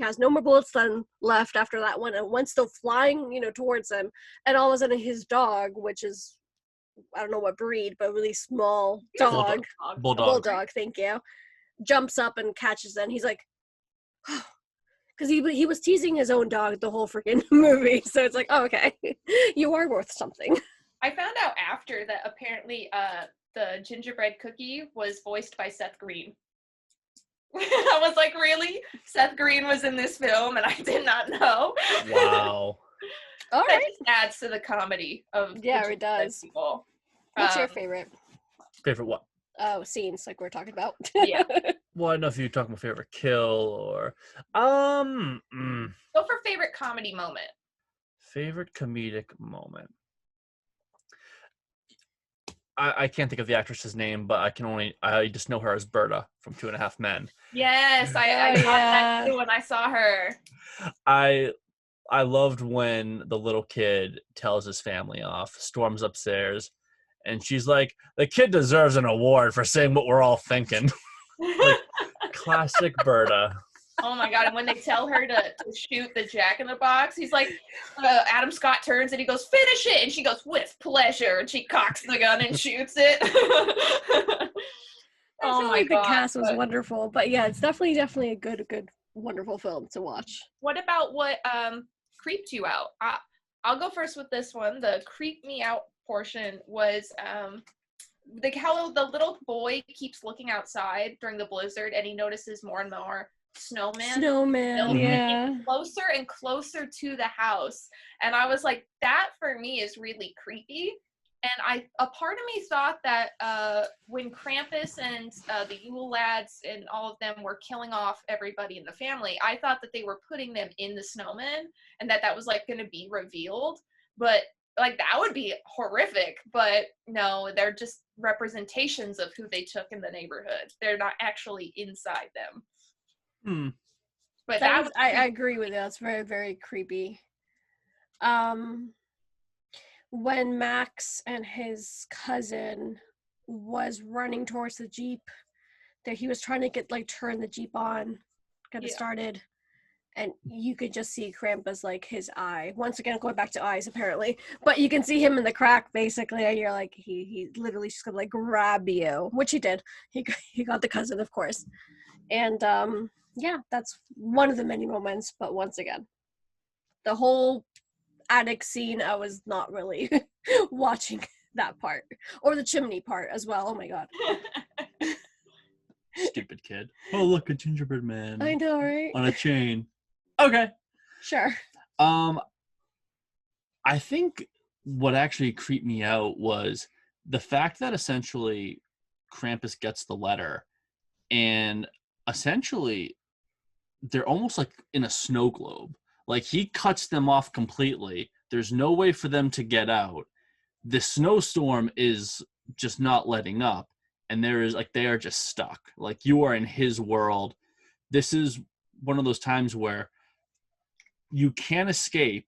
has no more bullets left after that one, and one's still flying, towards him. And all of a sudden, his dog, which is, I don't know what breed, but a really small dog, bulldog, thank you, jumps up and catches it. And he's like, because he was teasing his own dog the whole freaking movie. So it's like, oh, okay, you are worth something. I found out after that apparently the gingerbread cookie was voiced by Seth Green. I was like, really? Seth Green was in this film and I did not know. Wow. All that right. just adds to the comedy of it does. People. What's your favorite? Favorite what? Oh, scenes like we're talking about. Yeah. Well, I don't know if you're talking about favorite kill or Go for favorite comedy moment. Favorite comedic moment. I can't think of the actress's name, but I just know her as Berta from 2.5 Men. Yes, I got that too when I saw her. I loved when the little kid tells his family off, storms upstairs, and she's like, the kid deserves an award for saying what we're all thinking. Like, classic Berta. Oh my god, and when they tell her to shoot the Jack-in-the-Box, he's like, Adam Scott turns and he goes, finish it! And she goes, with pleasure, and she cocks the gun and shoots it. Oh my god. The cast was wonderful, but yeah, it's definitely a good, wonderful film to watch. What about what creeped you out? I'll go first with this one. The creep me out portion was how the little boy keeps looking outside during the blizzard, and he notices more and more Snowman, yeah. Closer and closer to the house. And I was like, that for me is really creepy. And a part of me thought that when Krampus and the Yule lads and all of them were killing off everybody in the family, I thought that they were putting them in the snowman and that was like going to be revealed. But like that would be horrific. But no, they're just representations of who they took in the neighborhood. They're not actually inside them. But I agree with you. That's very, very creepy. When Max and his cousin was running towards the Jeep, that he was trying to turn the Jeep on, get it started, and you could just see Krampus, like, his eye. Once again, going back to eyes, apparently. But you can see him in the crack, basically, and you're like, he literally just gonna, like, grab you, which he did. He got the cousin, of course. And, yeah, that's one of the many moments, but once again, the whole attic scene, I was not really watching that part. Or the chimney part as well. Oh my god. Stupid kid. Oh, look, a gingerbread man. I know, right? On a chain. Okay. Sure. I think what actually creeped me out was the fact that essentially Krampus gets the letter and essentially they're almost like in a snow globe. Like, he cuts them off completely. There's no way for them to get out. The snowstorm is just not letting up. And they are just stuck. Like, you are in his world. This is one of those times where you can't escape.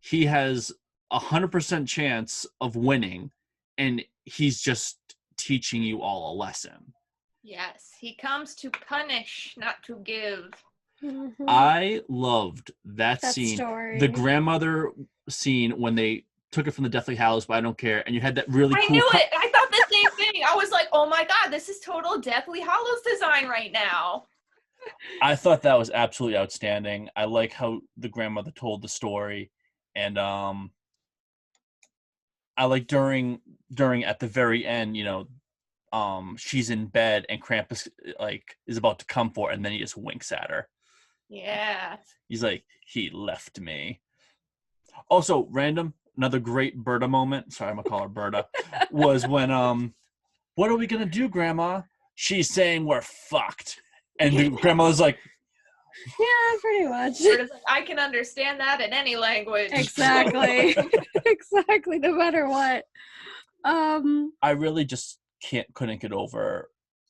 He has 100% chance of winning. And he's just teaching you all a lesson. Yes, he comes to punish, not to give. Mm-hmm. I loved that scene. Story. The grandmother scene when they took it from the Deathly Hallows, but I don't care. And you had that really cool... I knew it! I thought the same thing. I was like, oh my god, this is total Deathly Hallows design right now. I thought that was absolutely outstanding. I like how the grandmother told the story. And I like during at the very end, she's in bed and Krampus is about to come for her, and then he just winks at her. Yeah. He's like, he left me. Also, another great Berta moment. Sorry, I'm gonna call her Berta. Was when what are we gonna do, Grandma? She's saying we're fucked, and the grandmother's like, yeah, pretty much. I can understand that in any language. Exactly. Exactly. No matter what. I really just couldn't get over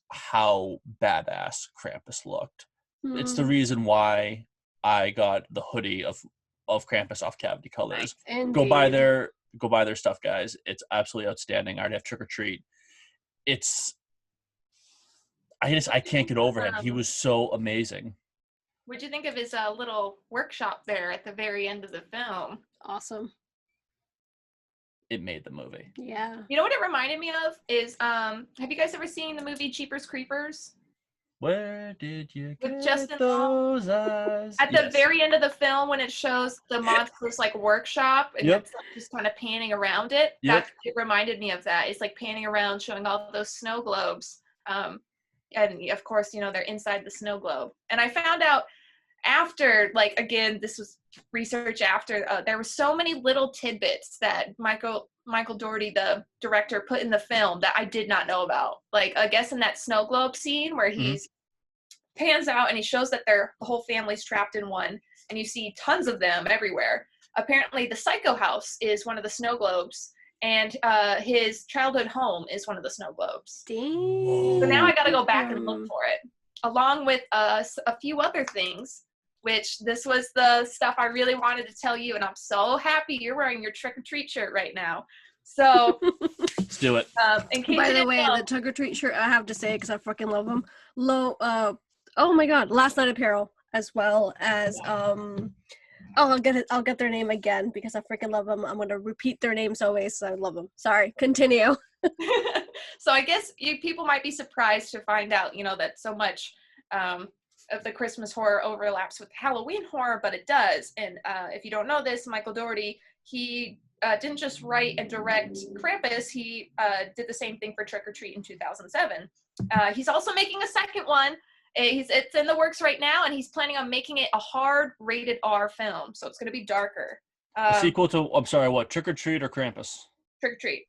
how badass Krampus looked. It's the reason why I got the hoodie of Krampus off Cavity Colors. Indeed. Go buy their stuff, guys. It's absolutely outstanding. I already have Trick or Treat. I can't get over him. He was so amazing. What'd you think of his little workshop there at the very end of the film? Awesome. It made the movie. Yeah. You know what it reminded me of is have you guys ever seen the movie Jeepers Creepers? Where did you With get Justin those eyes? At the very end of the film, when it shows the monster's workshop and it's just kind of panning around it, it reminded me of that. It's like panning around, showing all those snow globes. And of course, they're inside the snow globe. And I found out after, again, this was research after, there were so many little tidbits that Michael Dougherty, the director, put in the film that I did not know about. I guess in that snow globe scene where he's pans out and he shows that the whole family's trapped in one, and you see tons of them everywhere. Apparently the Psycho house is one of the snow globes, and his childhood home is one of the snow globes. Dang. So now I gotta go back and look for it, along with a few other things, which this was the stuff I really wanted to tell you, and I'm so happy you're wearing your Trick or Treat shirt right now. So let's do it. By the way, the Trick or Treat shirt, I have to say, because I fucking love them. Oh my god, Last Night Apparel, as well as I'll get their name again because I freaking love them. I'm gonna repeat their names always, so I love them. Sorry, continue. So I guess people might be surprised to find out, that so much of the Christmas horror overlaps with Halloween horror, but it does. And if you don't know this, Michael Dougherty, he didn't just write and direct Krampus, he did the same thing for Trick or Treat in 2007. He's also making a second one, It's in the works right now, and he's planning on making it a hard rated R film, so it's going to be darker. A sequel to, I'm sorry, what? Trick or Treat or Krampus? Trick or Treat.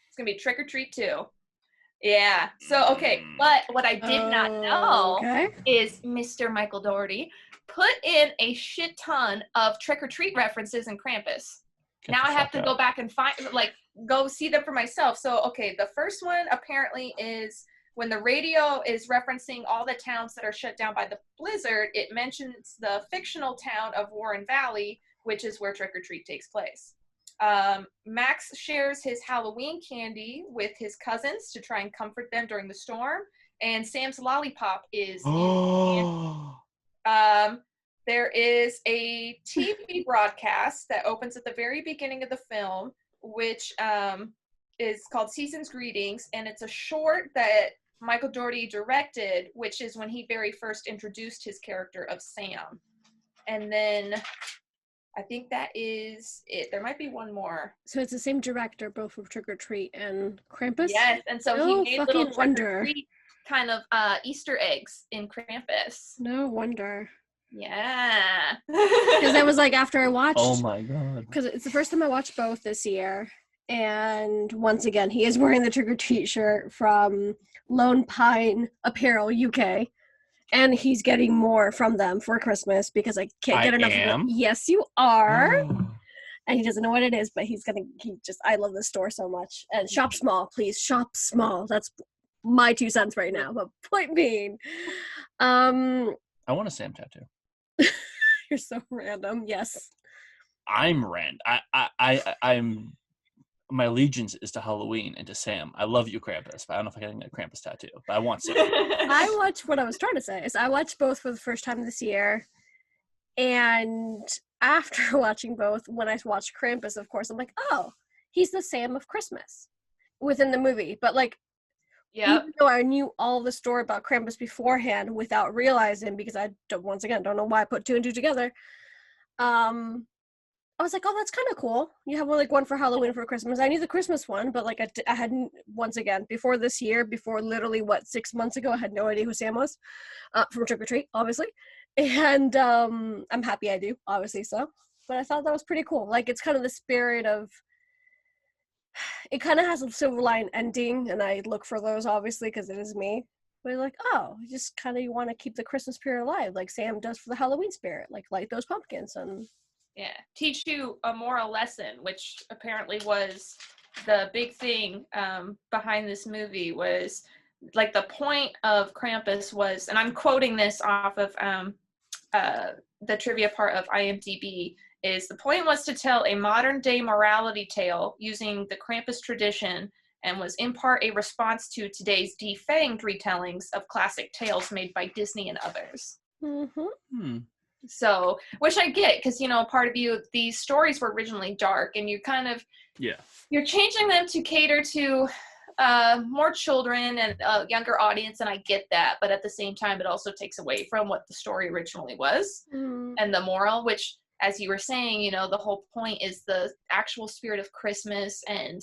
It's going to be Trick or Treat 2. Yeah. So, okay. But what I did not know is Mr. Michael Dougherty put in a shit ton of Trick or Treat references in Krampus. Now I have to go back and go see them for myself. So, okay, the first one apparently is when the radio is referencing all the towns that are shut down by the blizzard, it mentions the fictional town of Warren Valley, which is where Trick or Treat takes place. Max shares his Halloween candy with his cousins to try and comfort them during the storm, and Sam's lollipop is there is a TV broadcast that opens at the very beginning of the film, which is called Season's Greetings, and it's a short that Michael Dougherty directed, which is when he very first introduced his character of Sam. And then I think that is it. There might be one more. So it's the same director, both of Trick or Treat and Krampus? Yes, and so he made little Trick or Treat kind of Easter eggs in Krampus. No wonder. Yeah. Because I was like, after I watched... Oh my God. Because it's the first time I watched both this year. And once again, he is wearing the Trick or Treat shirt from Lone Pine Apparel, UK. And he's getting more from them for Christmas because I can't get enough of it. Yes, you are. And he doesn't know what it is, but I love this store so much. And shop small, please. Shop small. That's my 2 cents right now. But point being, I want a Sam tattoo. You're so random. Yes. I'm I'm my allegiance is to Halloween and to Sam. I love you, Krampus, but I don't know if I can get a Krampus tattoo. But I want Sam. What I was trying to say is I watched both for the first time this year, and after watching both, when I watched Krampus, of course, I'm like, oh, he's the Sam of Christmas within the movie. But even though I knew all the story about Krampus beforehand without realizing, because I don't know why I put 2 and 2 together, I was like, oh, that's kind of cool. You have one for Halloween, for Christmas. I knew the Christmas one, but I hadn't, once again, before this year, before literally 6 months ago, I had no idea who Sam was from Trick or Treat, obviously. And I'm happy I do, obviously so. But I thought that was pretty cool. It's kind of the spirit of, it kind of has a silver line ending, and I look for those, obviously, because it is me. But you just kind of want to keep the Christmas spirit alive, like Sam does for the Halloween spirit, light those pumpkins and... Yeah, teach you a moral lesson, which apparently was the big thing behind this movie. Was the point of Krampus was, and I'm quoting this off of the trivia part of IMDb, is the point was to tell a modern day morality tale using the Krampus tradition, and was in part a response to today's defanged retellings of classic tales made by Disney and others. Mm-hmm. So, which I get, because, part of you, these stories were originally dark, and you kind of, you're changing them to cater to more children and a younger audience, and I get that, but at the same time, it also takes away from what the story originally was, and the moral, which, as you were saying, the whole point is the actual spirit of Christmas, and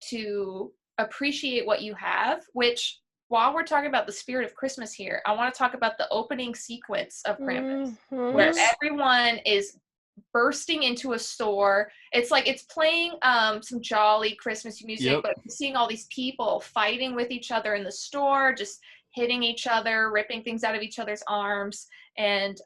to appreciate what you have, which... While we're talking about the spirit of Christmas here, I want to talk about the opening sequence of Krampus, where everyone is bursting into a store. It's it's playing some jolly Christmas music, but seeing all these people fighting with each other in the store, just hitting each other, ripping things out of each other's arms. And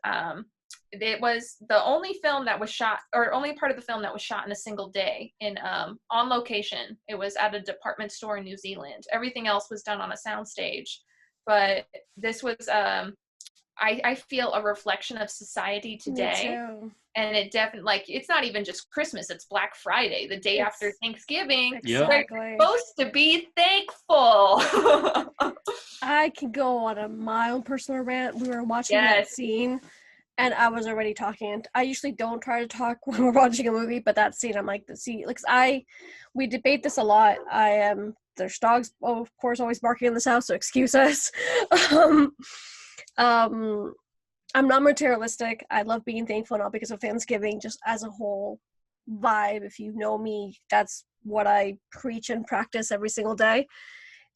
it was the only film that was shot, or only part of the film that was shot in a single day on location. It was at a department store in New Zealand. Everything else was done on a soundstage. But this was, I feel, a reflection of society today. Me too. And it definitely, it's not even just Christmas, it's Black Friday, the day after Thanksgiving. Exactly. We're supposed to be thankful. I can go on a mild personal rant. We were watching that scene, and I was already talking. I usually don't try to talk when we're watching a movie, but that scene, I'm like, we debate this a lot. There's dogs, of course, always barking in this house, so excuse us. I'm not materialistic. I love being thankful, not because of Thanksgiving, just as a whole vibe. If you know me, that's what I preach and practice every single day.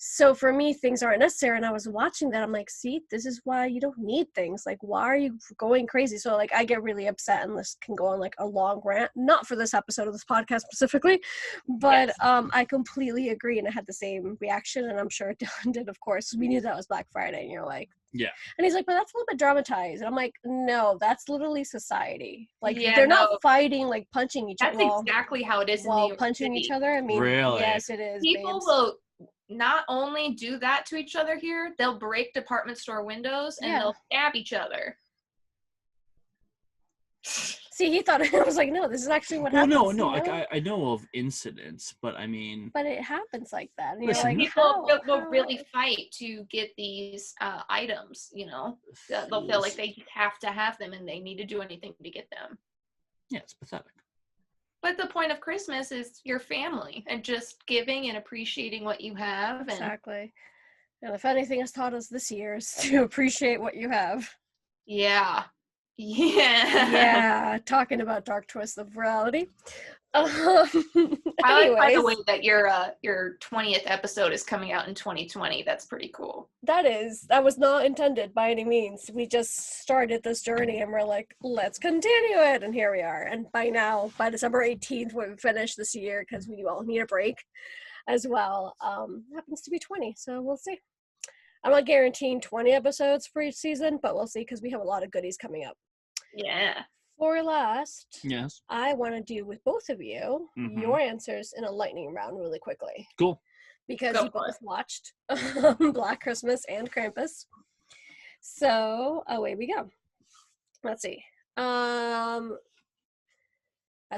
So for me, things aren't necessary. And I was watching that. I'm like, see, this is why you don't need things. Like, why are you going crazy? So like, I get really upset, and this can go on like a long rant, not for this episode of this podcast specifically, but I completely agree. And I had the same reaction, and I'm sure Dylan did, of course. We knew that was Black Friday, and you're like, yeah. And he's like, but that's a little bit dramatized. And I'm like, no, that's literally society. Like, they're not fighting, like punching each other. That's exactly how it is in New York punching City. each other. I mean, really? Yes, it is. People will not only do that to each other here, they'll break department store windows and they'll stab each other. See, he thought, I was like, no, this is actually what happens. No, like, I know of incidents, but I mean... But it happens like that. And listen, you're like, people will really fight to get these items, you know? They'll feel like they have to have them and they need to do anything to get them. Yeah, it's pathetic. But the point of Christmas is your family and just giving and appreciating what you have. And exactly. And if anything has taught us this year is to appreciate what you have. Yeah. Yeah. Talking about dark twists of reality. I like, by the way, that your 20th episode is coming out in 2020. That's pretty cool. That was not intended by any means. We just started this journey and we're like, let's continue it. And here we are. And by December 18th, when we finish this year, because we all need a break as well, happens to be 20. So we'll see. I'm not guaranteeing 20 episodes for each season, but we'll see because we have a lot of goodies coming up. Yeah. For last, yes, I want to do with both of you your answers in a lightning round really quickly. Cool. Because you both watched Black Christmas and Krampus. So away we go. Let's see. As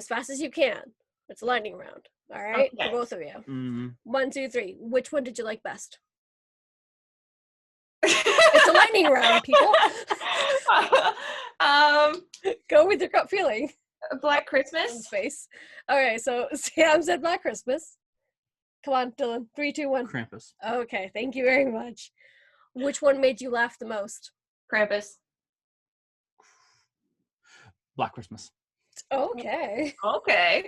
fast as you can. It's a lightning round. All right, for both of you. Mm-hmm. 1, 2, 3. Which one did you like best? It's a lightning round, people. Go with your gut feeling. Black Christmas. Face. Okay, so Sam said Black Christmas. Come on, Dylan. 3, 2, 1. Krampus. Okay, thank you very much. Which one made you laugh the most? Krampus. Black Christmas. Okay. Okay.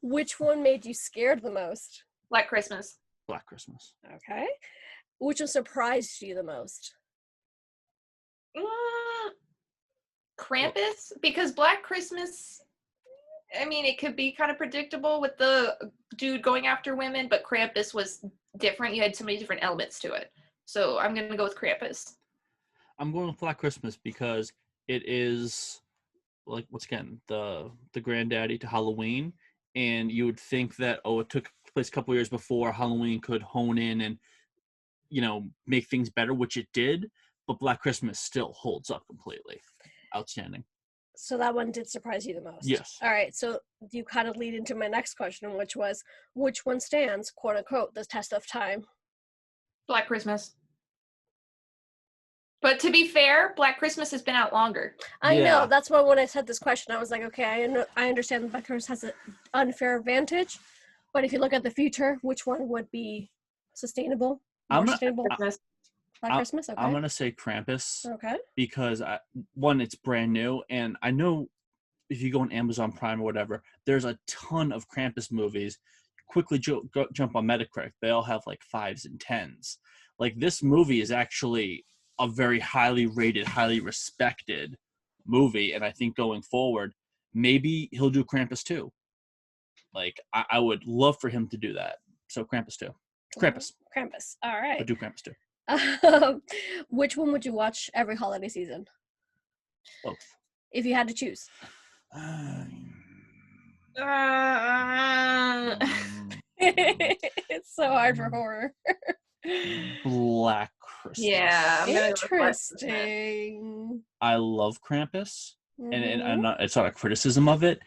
Which one made you scared the most? Black Christmas. Black Christmas. Okay. Which one surprised you the most? Krampus, because Black Christmas, I mean, it could be kind of predictable with the dude going after women, but Krampus was different. You had so many different elements to it. So I'm going to go with Krampus. I'm going with Black Christmas because it is, like, once again, the granddaddy to Halloween. And you would think that, it took place a couple years before Halloween could hone in and, make things better, which it did. But Black Christmas still holds up completely. Outstanding. So that one did surprise you the most? Yes. All right, so you kind of lead into my next question, which was, which one stands, quote unquote, the test of time? Black Christmas. But to be fair, Black Christmas has been out longer. I know. That's why when I said this question, I was like, okay, I understand that Black Christmas has an unfair advantage, but if you look at the future, which one would be sustainable? Sustainable? Black Christmas? Okay. I'm going to say Krampus. Okay. Because, one, it's brand new, and I know if you go on Amazon Prime or whatever, there's a ton of Krampus movies. Quickly jump on Metacritic. They all have, 5s and 10s. This movie is actually a very highly rated, highly respected movie, and I think going forward, maybe he'll do Krampus too. I would love for him to do that. So Krampus too. Krampus. All right. I'll do Krampus too. Which one would you watch every holiday season? Both. If you had to choose. It's so hard for horror. Black Christmas. Yeah. Interesting. I love Krampus, and I'm not. It's not a criticism of it.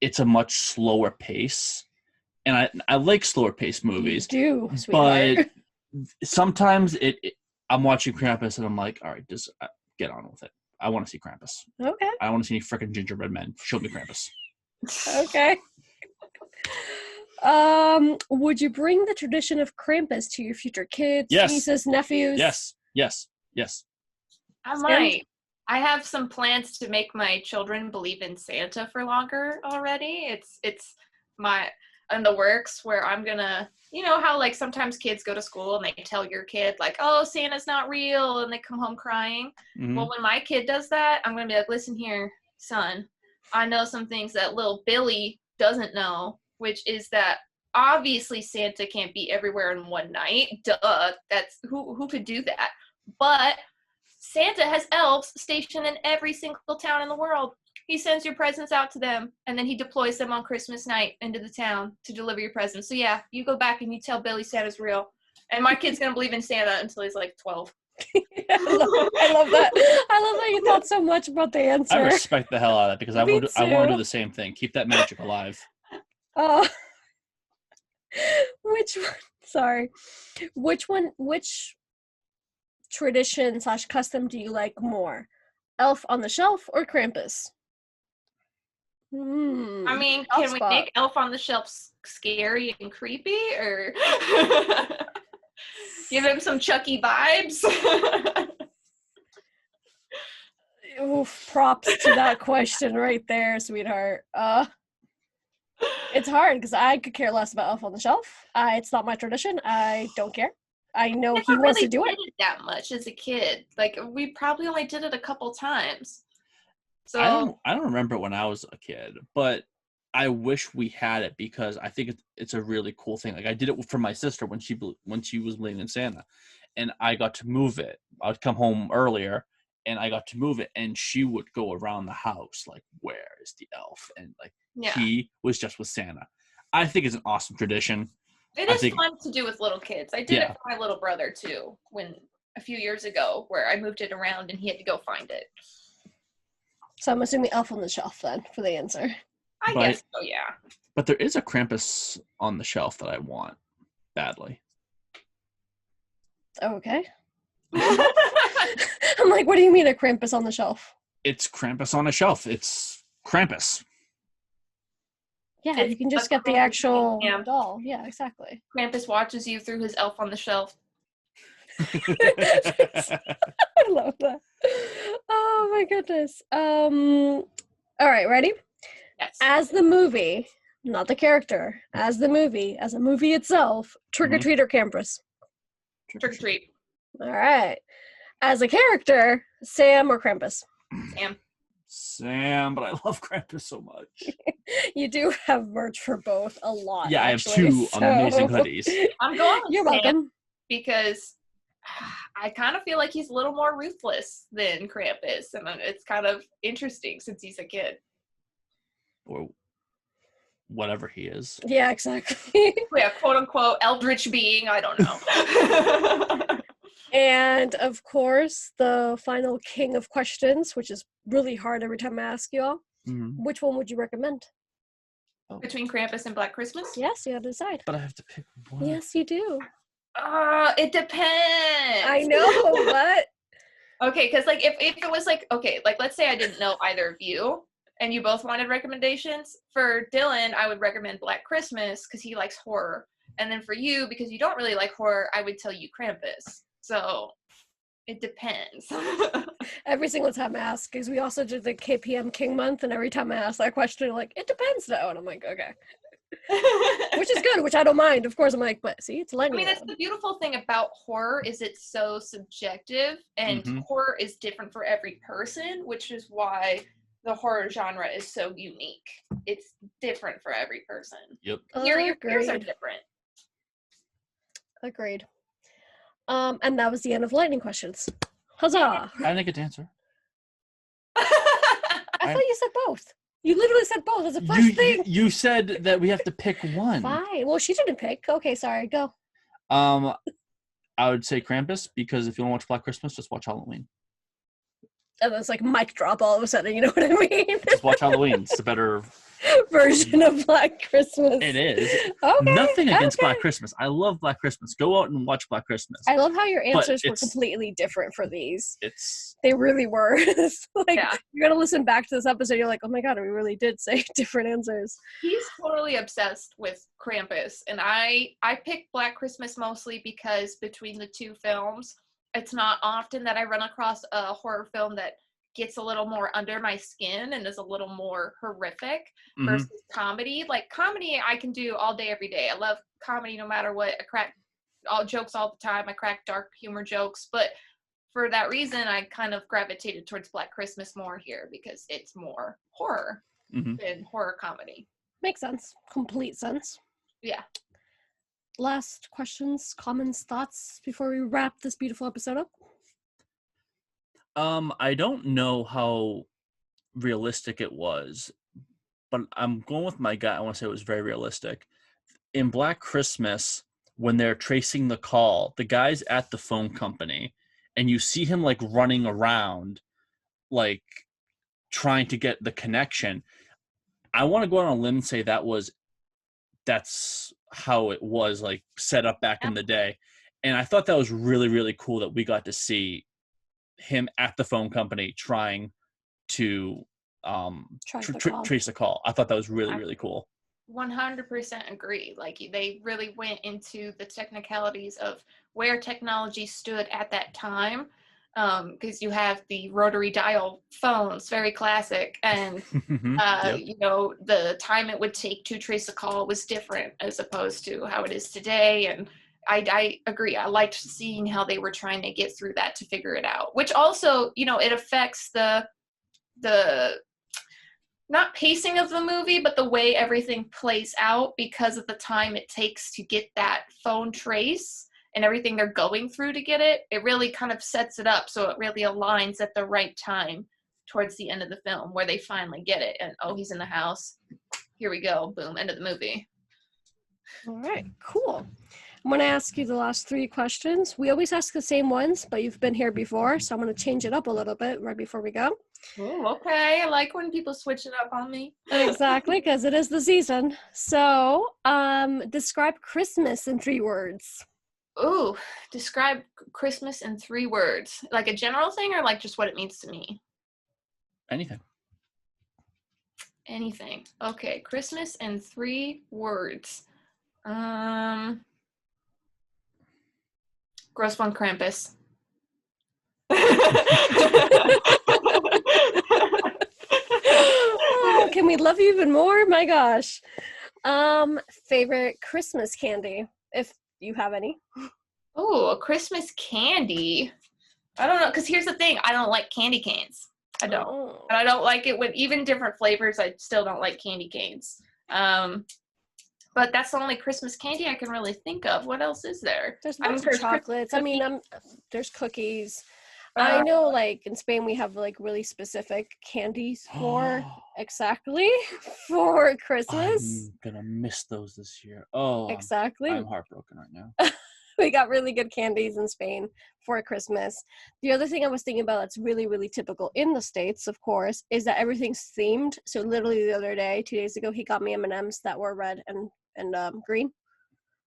It's a much slower pace, and I like slower paced movies. You do, sweetheart. But sometimes I'm watching Krampus and I'm like, all right, just get on with it. I want to see Krampus. Okay. I don't want to see any freaking gingerbread men. Show me Krampus. Okay. Would you bring the tradition of Krampus to your future kids, nieces, nephews? Yes. I might. I have some plans to make my children believe in Santa for longer already. It's my in the works where I'm gonna, you know how like sometimes kids go to school and they tell your kid like, oh, Santa's not real, and they come home crying. Mhm. Well, when my kid does that, I'm gonna be like, listen here, son, I know some things that little Billy doesn't know, which is that obviously Santa can't be everywhere in one night. Duh, that's who could do that? But Santa has elves stationed in every single town in the world. He sends your presents out to them, and then he deploys them on Christmas night into the town to deliver your presents. So yeah, you go back and you tell Billy Santa's real. And my kid's gonna believe in Santa until he's like 12. I love that. I love that you thought so much about the answer. I respect the hell out of that because I want to do the same thing. Keep that magic alive. Which one? Sorry. Which tradition / custom do you like more? Elf on the Shelf or Krampus? I mean, can we make Elf on the Shelf scary and creepy, or give him some Chucky vibes? Oof, props to that question right there, sweetheart. It's hard because I could care less about Elf on the Shelf. It's not my tradition. I don't care. I know he wants to do it that much as a kid. Like, we probably only did it a couple times. So I don't remember when I was a kid, but I wish we had it because I think it's a really cool thing. Like I did it for my sister when she was believing in Santa, and I got to move it. I would come home earlier, and I got to move it, and she would go around the house like, "Where is the elf?" And like he was just with Santa. I think it's an awesome tradition. It is fun to do with little kids. I did it for my little brother too, a few years ago, where I moved it around and he had to go find it. So I'm assuming Elf on the Shelf then for the answer. I guess so, yeah. But there is a Krampus on the shelf that I want badly. Okay. I'm like, what do you mean a Krampus on the shelf? It's Krampus on a shelf. It's Krampus. Yeah, you can just get the actual doll. Yeah, exactly. Krampus watches you through his Elf on the Shelf. I love that. Oh my goodness. All right, ready? Yes. As the movie, not the character, as the movie itself, trick or treat or Krampus? Trick or treat. All right. As a character, Sam or Krampus? Sam, but I love Krampus so much. You do have merch for both a lot. Yeah, actually, I have two amazing hoodies. I'm going with You're Sam welcome. because I kind of feel like he's a little more ruthless than Krampus, and it's kind of interesting since he's a kid. Or whatever he is. Yeah, exactly. Yeah, quote unquote eldritch being, I don't know. And of course, the final king of questions, which is really hard every time I ask you all. Mm-hmm. Which one would you recommend? Between Krampus and Black Christmas? Yes, you have to decide. But I have to pick one. Yes, you do. It depends. I know, but okay, because like if it was like, okay, like let's say I didn't know either of you and you both wanted recommendations. For Dylan, I would recommend Black Christmas because he likes horror. And then for you, because you don't really like horror, I would tell you Krampus. So it depends. Every single time I ask, because we also did the KPM King Month, and every time I ask that question, you're like, it depends though. And I'm like, okay. Which is good, which I don't mind. Of course, I'm like, but see, it's lightning. I mean, that's the beautiful thing about horror is it's so subjective, and horror is different for every person, which is why the horror genre is so unique. It's different for every person. Yep. Your ears are different. Agreed. And that was the end of lightning questions. Huzzah! I didn't get to answer. I thought you said both. You literally said both as a first thing. You said that we have to pick one. Fine. Well, she didn't pick. Okay, sorry. Go. I would say Krampus because if you want to watch Black Christmas, just watch Halloween. And it's like mic drop all of a sudden. You know what I mean? Just watch Halloween. It's a better version of Black Christmas. It is. Okay. Nothing against Black Christmas. I love Black Christmas. Go out and watch Black Christmas. I love how your answers were completely different for these. It's They really were. You're gonna listen back to this episode. You're like, oh my god, we really did say different answers. He's totally obsessed with Krampus, and I picked Black Christmas mostly because between the two films, it's not often that I run across a horror film that gets a little more under my skin and is a little more horrific Mm-hmm. versus comedy. Like comedy I can do all day, every day. I love comedy no matter what. I crack all jokes all the time. I crack dark humor jokes, but for that reason, I kind of gravitated towards Black Christmas more here because it's more horror than horror comedy. Makes sense. Complete sense. Yeah. Last questions, comments, thoughts before we wrap this beautiful episode up? I don't know how realistic it was, but I'm going with my gut. I want to say it was very realistic. In Black Christmas, when they're tracing the call, the guy's at the phone company, and you see him like running around, like trying to get the connection. I want to go on a limb and say that's how it was like set up back in the day. And I thought that was really, really cool that we got to see him at the phone company trying to trace the call. I thought that was really, really cool. 100% agree. Like they really went into the technicalities of where technology stood at that time. Because you have the rotary dial phones, very classic, and you know, the time it would take to trace a call was different as opposed to how it is today. And I agree. I liked seeing how they were trying to get through that to figure it out, which also, you know, it affects the not pacing of the movie, but the way everything plays out because of the time it takes to get that phone trace and everything they're going through to get it. It really kind of sets it up so it really aligns at the right time towards the end of the film where they finally get it. And, oh, he's in the house. Here we go. Boom. End of the movie. All right. Cool. I'm going to ask you the last 3 questions. We always ask the same ones, but you've been here before, so I'm going to change it up a little bit right before we go. Oh, okay. I like when people switch it up on me. Exactly, because it is the season. So, describe Christmas in 3 words. Ooh, describe Christmas in 3 words. Like a general thing or like just what it means to me? Anything. Okay, Christmas in 3 words. Gross one Krampus. Oh, can we love you even more? My gosh. Favorite Christmas candy, if you have any. Oh, a Christmas candy. I don't know, because here's the thing. I don't like candy canes. I don't. Oh. And I don't like it with even different flavors. I still don't like candy canes. But that's the only Christmas candy I can really think of. What else is there? There's lots of chocolates. There's cookies. I know, like, in Spain, we have, like, really specific candies for Christmas. I'm gonna miss those this year. Oh, exactly. I'm heartbroken right now. We got really good candies in Spain for Christmas. The other thing I was thinking about that's really, really typical in the States, of course, is that everything's themed. So literally the other day, 2 days ago, he got me M&Ms that were red and green.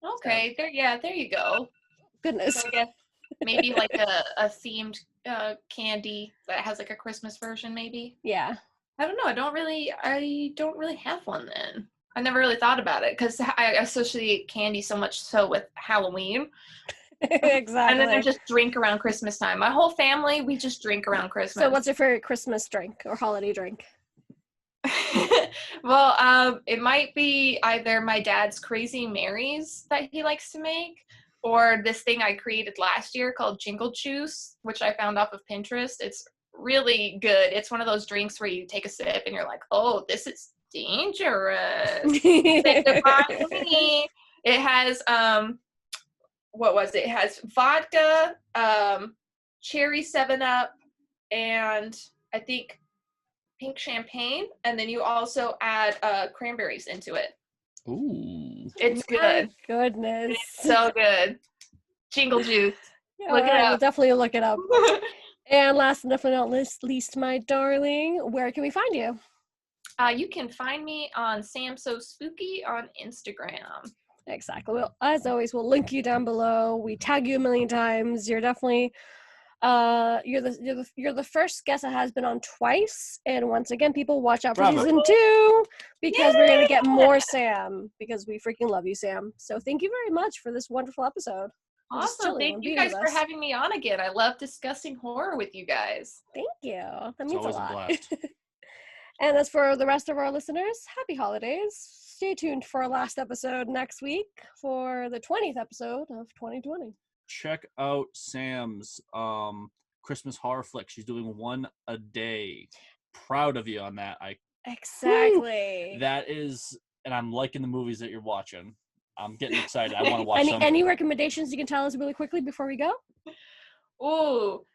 Okay, so. There you go. Goodness. So I guess maybe like a themed candy that has like a Christmas version, maybe. Yeah. I don't know. I don't really have one then. I never really thought about it because I associate candy so much so with Halloween. Exactly. And then I just drink around Christmas time. My whole family, we just drink around Christmas. So what's your favorite Christmas drink or holiday drink? Well, it might be either my dad's Crazy Marys that he likes to make, or this thing I created last year called Jingle Juice, which I found off of Pinterest. It's really good. It's one of those drinks where you take a sip and you're like, oh, this is dangerous. It has, what was it? It has vodka, cherry 7-Up, and I think pink champagne, and then you also add cranberries into it. Ooh. It's good. Goodness. It's so good. Jingle Juice. Look it up. We'll definitely look it up. And last and definitely not least, my darling, where can we find you? You can find me on Sam So Spooky on Instagram. Exactly. Well, as always, we'll link you down below. We tag you a million times. You're definitely you're the first guest that has been on twice. And once again, people watch out for season 2 because we're gonna get more Sam because we freaking love you, Sam. So thank you very much for this wonderful episode. Awesome. Thank you guys for having me on again. I love discussing horror with you guys. Thank you. That means it's always a lot. A blast. And as for the rest of our listeners, happy holidays. Stay tuned for our last episode next week for the 20th episode of 2020. Check out Sam's Christmas horror flick. She's doing one a day. Proud of you on that. Exactly. That is, and I'm liking the movies that you're watching. I'm getting excited. I want to watch Any recommendations you can tell us really quickly before we go? Ooh,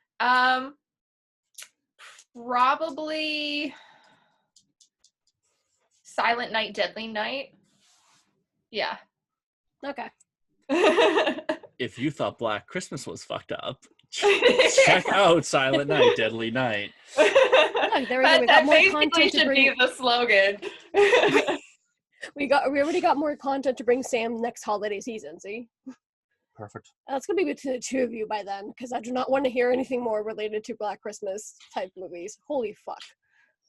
probably Silent Night, Deadly Night. Yeah. Okay. If you thought Black Christmas was fucked up, check out Silent Night, Deadly Night. Look, there we go. We got more content to bring. Be the slogan. We already got more content to bring Sam next holiday season. See. Perfect. That's gonna be between the two of you by then, because I do not want to hear anything more related to Black Christmas type movies. Holy fuck.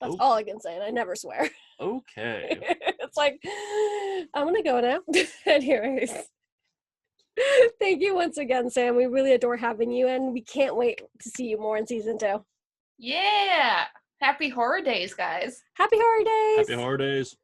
That's all I can say, and I never swear. Okay. It's like, I'm gonna go now. Anyways. Thank you once again, Sam. We really adore having you, and we can't wait to see you more in season 2. Yeah. Happy horror days, guys. Happy horror days. Happy horror days.